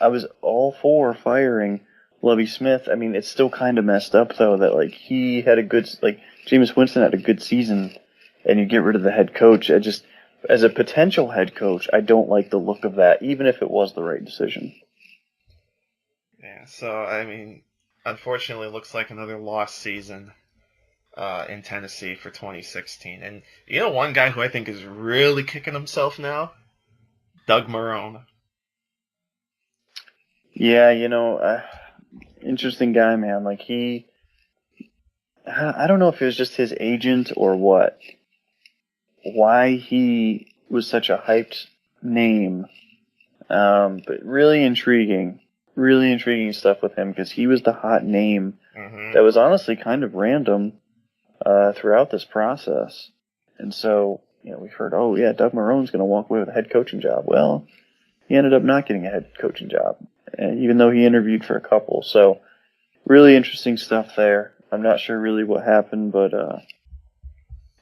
I was all for firing Lovie Smith. I mean, it's still kind of messed up though that like he had a good Jameis Winston had a good season, and you get rid of the head coach. As a potential head coach, I don't like the look of that, even if it was the right decision. Yeah. So I mean, unfortunately, it looks like another lost season in Tennessee for 2016. And one guy who I think is really kicking himself now, Doug Marrone. Yeah, interesting guy, man. Like I don't know if it was just his agent or what. Why he was such a hyped name, but really intriguing stuff with him because he was the hot name that was honestly kind of random throughout this process. And so, we've heard, oh yeah, Doug Marrone's going to walk away with a head coaching job. Well, he ended up not getting a head coaching job, even though he interviewed for a couple. So, really interesting stuff there. I'm not sure really what happened, but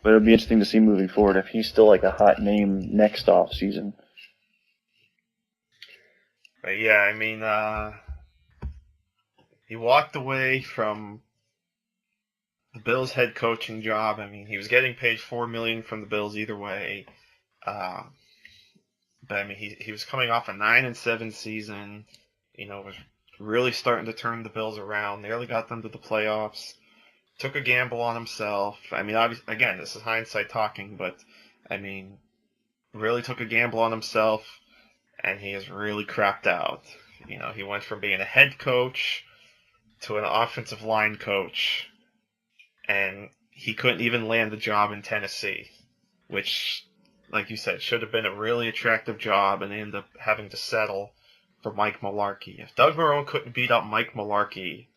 it'll be interesting to see moving forward if he's still like a hot name next off season. But yeah, I mean, he walked away from the Bills' head coaching job. I mean, he was getting paid $4 million from the Bills either way. But I mean, he was coming off a 9-7 season. Was really starting to turn the Bills around. Nearly got them to the playoffs. Took a gamble on himself. I mean, obviously, again, this is hindsight talking, but I mean, really took a gamble on himself, and he has really crapped out. He went from being a head coach to an offensive line coach, and he couldn't even land the job in Tennessee, which, like you said, should have been a really attractive job, and they ended up having to settle for Mike Mularkey. If Doug Marrone couldn't beat up Mike Mularkey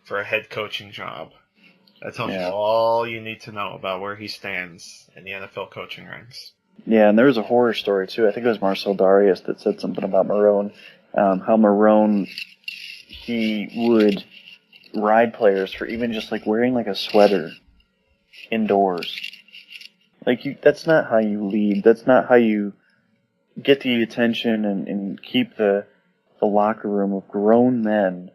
for a head coaching job, that tells you all you need to know about where he stands in the NFL coaching ranks. Yeah, and there was a horror story, too. I think it was Marcel Darius that said something about Marrone. How Marrone, he would ride players for even just, like, wearing, like, a sweater indoors. Like, that's not how you lead. That's not how you get the attention and keep the locker room of grown men.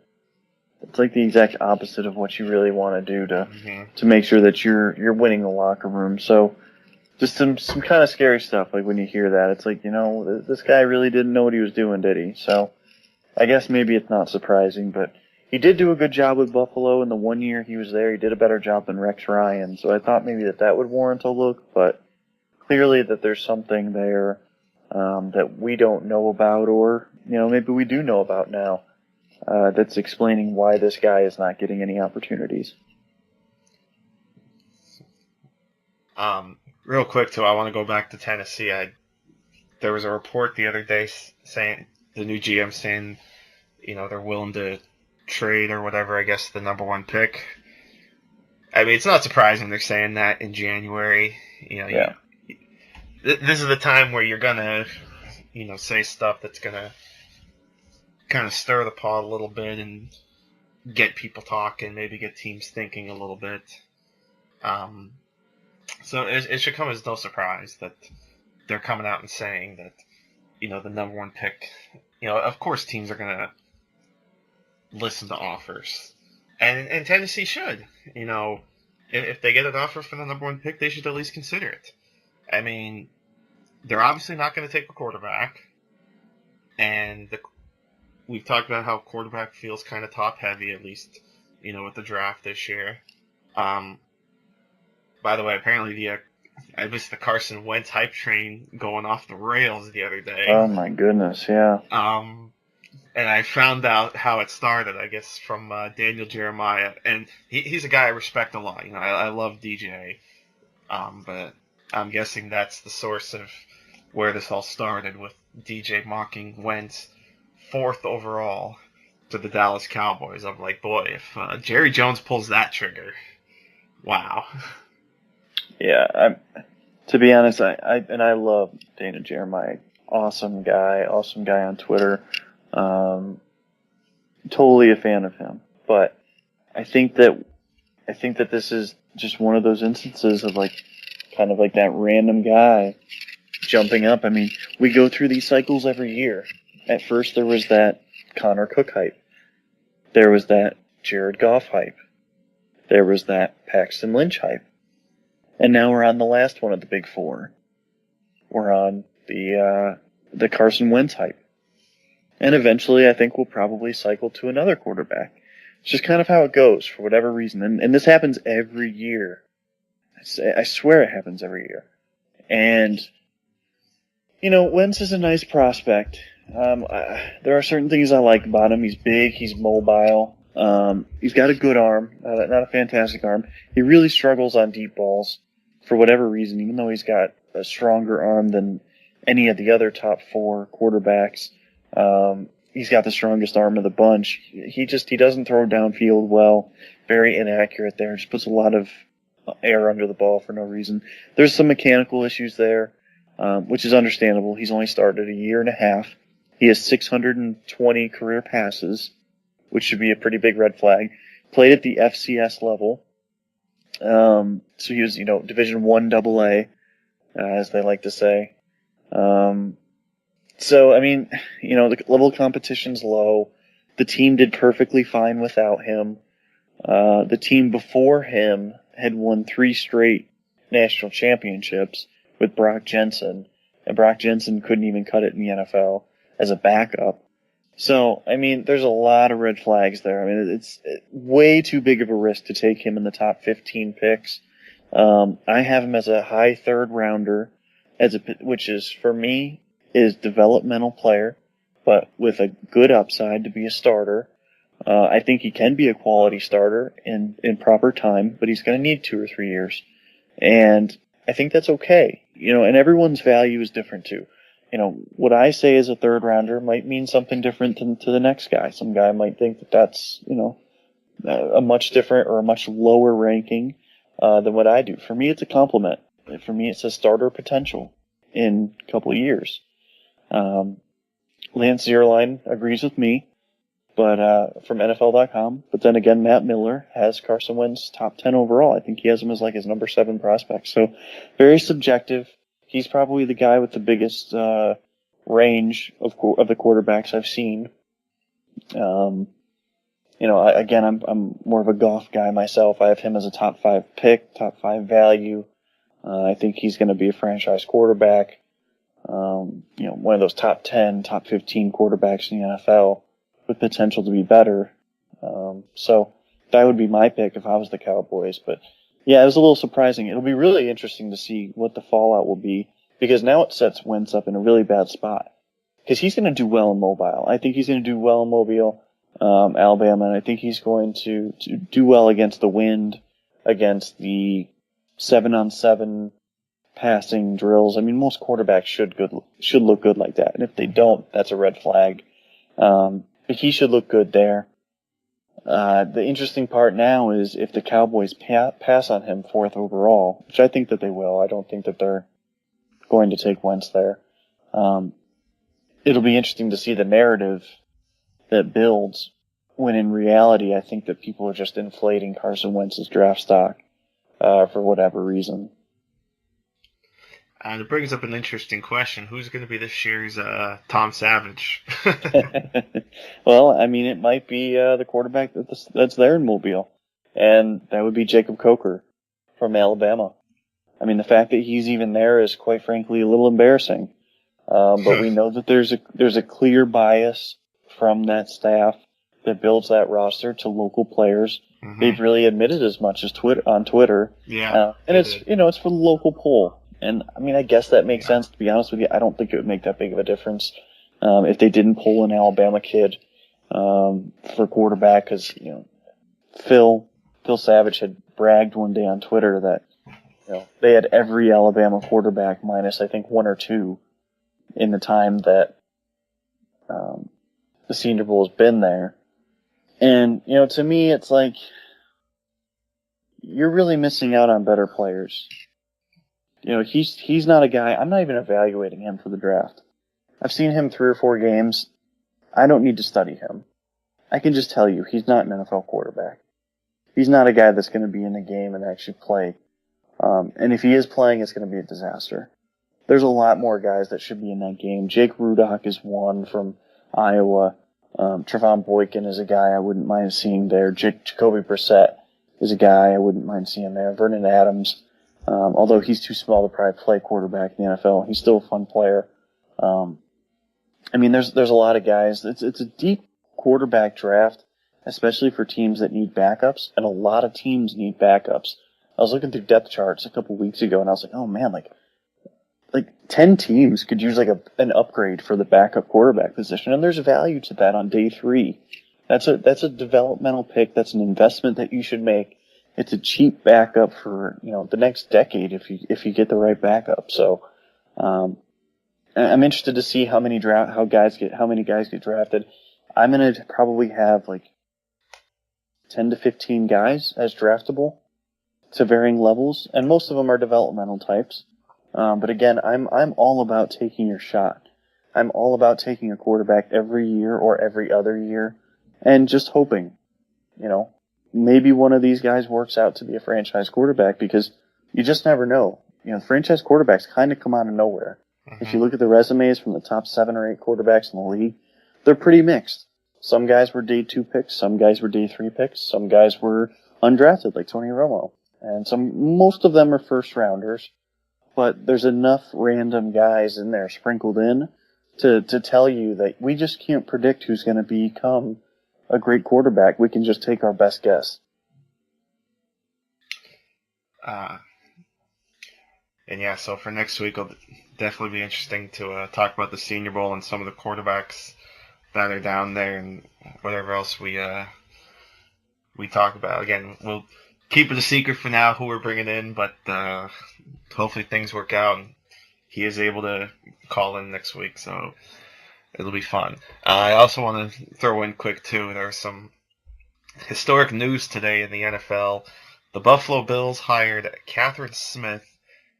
It's like the exact opposite of what you really want to do to make sure that you're winning the locker room. So just some kind of scary stuff. Like when you hear that, it's like, this guy really didn't know what he was doing, did he? So I guess maybe it's not surprising, but he did do a good job with Buffalo in the 1 year he was there. He did a better job than Rex Ryan. So I thought maybe that would warrant a look, but clearly that there's something there that we don't know about, or maybe we do know about now. That's explaining why this guy is not getting any opportunities. Real quick, too, I want to go back to Tennessee. There was a report the other day saying the new GM saying, they're willing to trade or whatever, I guess, the number one pick. I mean, it's not surprising they're saying that in January. This is the time where you're going to, say stuff that's going to kind of stir the pot a little bit and get people talking, maybe get teams thinking a little bit. So it should come as no surprise that they're coming out and saying that, the number one pick, of course teams are going to listen to offers. And Tennessee should. If they get an offer for the number one pick, they should at least consider it. I mean, they're obviously not going to take a quarterback. And we've talked about how quarterback feels kind of top-heavy, at least, with the draft this year. By the way, apparently I missed the Carson Wentz hype train going off the rails the other day. Oh, my goodness, yeah. And I found out how it started, I guess, from Daniel Jeremiah. And he's a guy I respect a lot. I love DJ. But I'm guessing that's the source of where this all started, with DJ mocking Wentz 4th overall to the Dallas Cowboys. I'm like, boy, if Jerry Jones pulls that trigger, wow. Yeah, to be honest, I love Daniel Jeremiah. Awesome guy on Twitter. Totally a fan of him. But I think that this is just one of those instances of kind of like that random guy jumping up. I mean, we go through these cycles every year. At first there was that Connor Cook hype. There was that Jared Goff hype. There was that Paxton Lynch hype. And now we're on the last one of the big four. We're on the Carson Wentz hype. And eventually I think we'll probably cycle to another quarterback. It's just kind of how it goes for whatever reason. And this happens every year. I swear it happens every year. And, Wentz is a nice prospect. There are certain things I like about him. He's big. He's mobile. He's got a good arm, not a fantastic arm. He really struggles on deep balls for whatever reason, even though he's got a stronger arm than any of the other top four quarterbacks. He's got the strongest arm of the bunch. He doesn't throw downfield well. Very inaccurate there. Just puts a lot of air under the ball for no reason. There's some mechanical issues there, which is understandable. He's only started a year and a half. He has 620 career passes, which should be a pretty big red flag. Played at the FCS level. So he was, Division I AA, as they like to say. So, the level of competition's low. The team did perfectly fine without him. The team before him had won 3 straight national championships with Brock Jensen, and Brock Jensen couldn't even cut it in the NFL as a backup. So, there's a lot of red flags there. It's way too big of a risk to take him in the top 15 picks. I have him as a high third rounder, which is, for me, is developmental player, but with a good upside to be a starter. I think he can be a quality starter in proper time, but he's going to need 2 or 3 years. And I think that's okay. And everyone's value is different too. What I say as a third rounder might mean something different to the next guy. Some guy might think that that's, a much different or a much lower ranking than what I do. For me, it's a compliment. For me, it's a starter potential in a couple of years. Lance Zierlein agrees with me, but from NFL.com. But then again, Matt Miller has Carson Wentz top 10 overall. I think he has him as his number 7 prospect. So very subjective. He's probably the guy with the biggest range of the quarterbacks I've seen. I'm more of a Goff guy myself. I have him as a top 5 pick, top 5 value. I think he's going to be a franchise quarterback. One of those top 10, top 15 quarterbacks in the NFL with potential to be better. So that would be my pick if I was the Cowboys. But yeah, it was a little surprising. It'll be really interesting to see what the fallout will be, because now it sets Wentz up in a really bad spot. Because he's going to do well in Mobile. I think he's going to do well in Mobile, Alabama, and I think he's going to do well against the wind, against the 7-on-7 passing drills. Most quarterbacks should look good like that, and if they don't, that's a red flag. But he should look good there. The interesting part now is if the Cowboys pass on him 4th overall, which I think that they will. I don't think that they're going to take Wentz there. It'll be interesting to see the narrative that builds, when in reality I think that people are just inflating Carson Wentz's draft stock for whatever reason. It brings up an interesting question. Who's going to be this year's Tom Savage? Well, it might be the quarterback that's there in Mobile, and that would be Jacob Coker from Alabama. The fact that he's even there is, quite frankly, a little embarrassing. But we know that there's a clear bias from that staff that builds that roster to local players. Mm-hmm. They've really admitted as much as on Twitter. Yeah, and it's it's for the local poll. And I guess that makes sense. To be honest with you, I don't think it would make that big of a difference if they didn't pull an Alabama kid for quarterback, because Phil Savage had bragged one day on Twitter that they had every Alabama quarterback minus I think 1 or 2 in the time that the Senior Bowl has been there. And to me, it's like you're really missing out on better players. He's not a guy. I'm not even evaluating him for the draft. I've seen him 3 or 4 games. I don't need to study him. I can just tell you he's not an NFL quarterback. He's not a guy that's going to be in the game and actually play. And if he is playing, it's going to be a disaster. There's a lot more guys that should be in that game. Jake Rudock is one from Iowa. Trevon Boykin is a guy I wouldn't mind seeing there. Jacoby Brissett is a guy I wouldn't mind seeing there. Vernon Adams, although he's too small to probably play quarterback in the NFL, he's still a fun player. I mean, there's a lot of guys. It's a deep quarterback draft, especially for teams that need backups, and a lot of teams need backups. I was looking through depth charts a couple weeks ago, and I was like, oh man, like 10 teams could use like an upgrade for the backup quarterback position, and there's value to that on day 3. That's a developmental pick. That's an investment that you should make. It's a cheap backup for the next decade if you get the right backup. So I'm interested to see how many guys get drafted. I'm gonna probably have like 10 to 15 guys as draftable to varying levels, and most of them are developmental types. But again, I'm all about taking your shot. I'm all about taking a quarterback every year or every other year, and just hoping, maybe one of these guys works out to be a franchise quarterback, because you just never know. Franchise quarterbacks kind of come out of nowhere. Mm-hmm. If you look at the resumes from the top 7 or 8 quarterbacks in the league, they're pretty mixed. Some guys were day 2 picks, some guys were day 3 picks, some guys were undrafted like Tony Romo, and most of them are first rounders. But there's enough random guys in there sprinkled in to tell you that we just can't predict who's going to become a great quarterback. We can just take our best guess. And yeah, so for next week, it'll definitely be interesting to talk about the Senior Bowl and some of the quarterbacks that are down there and whatever else we talk about. Again, we'll keep it a secret for now who we're bringing in, but hopefully things work out and he is able to call in next week, so it'll be fun. I also want to throw in quick, too, there's some historic news today in the NFL. The Buffalo Bills hired Catherine Smith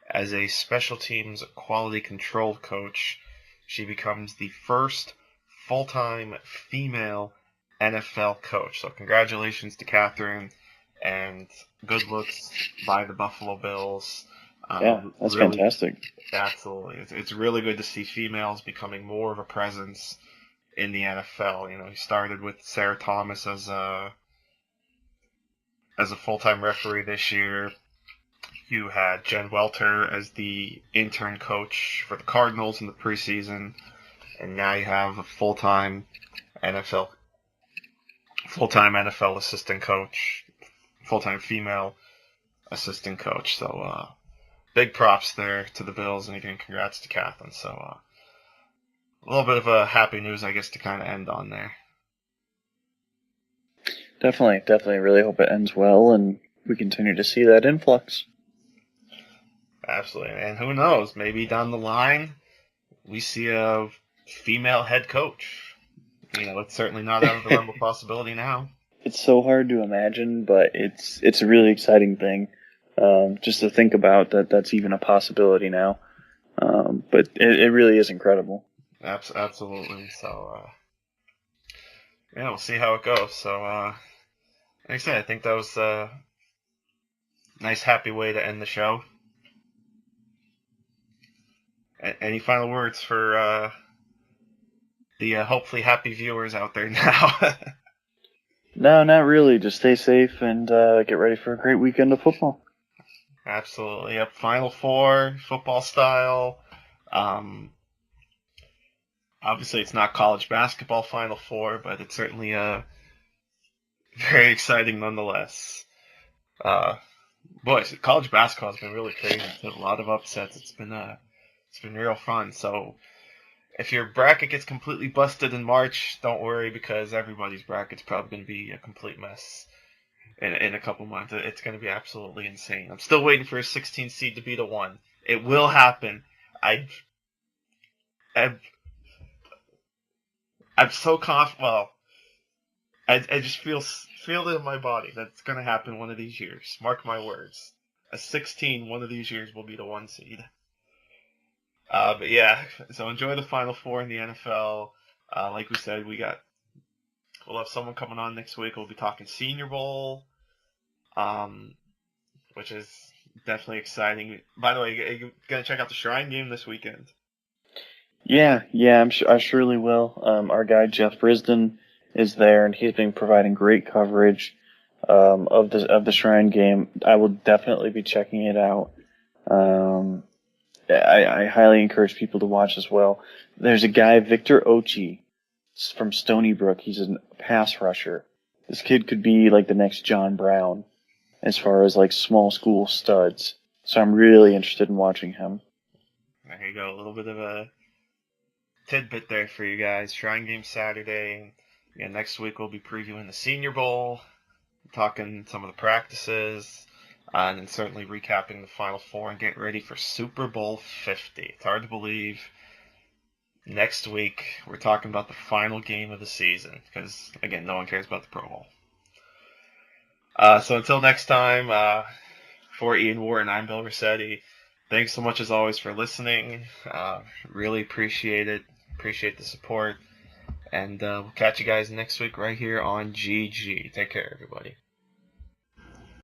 as a special teams quality control coach. She becomes the first full-time female NFL coach. So congratulations to Catherine. And good looks by the Buffalo Bills. Yeah, that's really fantastic. Absolutely. It's really good to see females becoming more of a presence in the NFL. He started with Sarah Thomas as a full-time referee this year. You had Jen Welter as the intern coach for the Cardinals in the preseason. And now you have a full-time NFL assistant coach. Full-time female assistant coach. So big props there to the Bills, and again, congrats to Catherine. So a little bit of a happy news, I guess, to kind of end on there. Definitely. Really hope it ends well, and we continue to see that influx. Absolutely. And who knows, maybe down the line, we see a female head coach. It's certainly not out of the realm of possibility now. It's so hard to imagine, but it's a really exciting thing. Just to think about that's even a possibility now. But it really is incredible. Absolutely. So, we'll see how it goes. So, like I said, I think that was a nice, happy way to end the show. Any final words for the hopefully happy viewers out there now? No, not really. Just stay safe and get ready for a great weekend of football. Absolutely. Yep. Final Four, football style. Obviously, it's not college basketball Final Four, but it's certainly very exciting nonetheless. Boys, college basketball has been really crazy. It's been a lot of upsets. It's been real fun. So if your bracket gets completely busted in March, don't worry, because everybody's bracket's probably going to be a complete mess in a couple months. It's going to be absolutely insane. I'm still waiting for a 16 seed to beat a 1. It will happen. I'm so confident. Well, I just feel it in my body that it's going to happen one of these years. Mark my words. A 16 one of these years will be the 1 seed. But yeah, so enjoy the Final Four in the NFL. Like we said, we'll have someone coming on next week. We'll be talking Senior Bowl, which is definitely exciting. By the way, are you going to check out the Shrine game this weekend? Yeah, I surely will. Our guy Jeff Brisden is there, and he's been providing great coverage of the Shrine game. I will definitely be checking it out. Um, I highly encourage people to watch as well. There's a guy, Victor Ochi, from Stony Brook. He's a pass rusher. This kid could be like the next John Brown as far as like small school studs. So I'm really interested in watching him. There you go, a little bit of a tidbit there for you guys. Shrine game Saturday. Yeah, next week we'll be previewing the Senior Bowl, talking some of the practices, and then certainly recapping the Final Four and getting ready for Super Bowl 50. It's hard to believe. Next week we're talking about the final game of the season because, again, no one cares about the Pro Bowl. So until next time, for Ian Ward and I'm Bill Rossetti, thanks so much as always for listening. Really appreciate it. Appreciate the support. And we'll catch you guys next week right here on GG. Take care, everybody.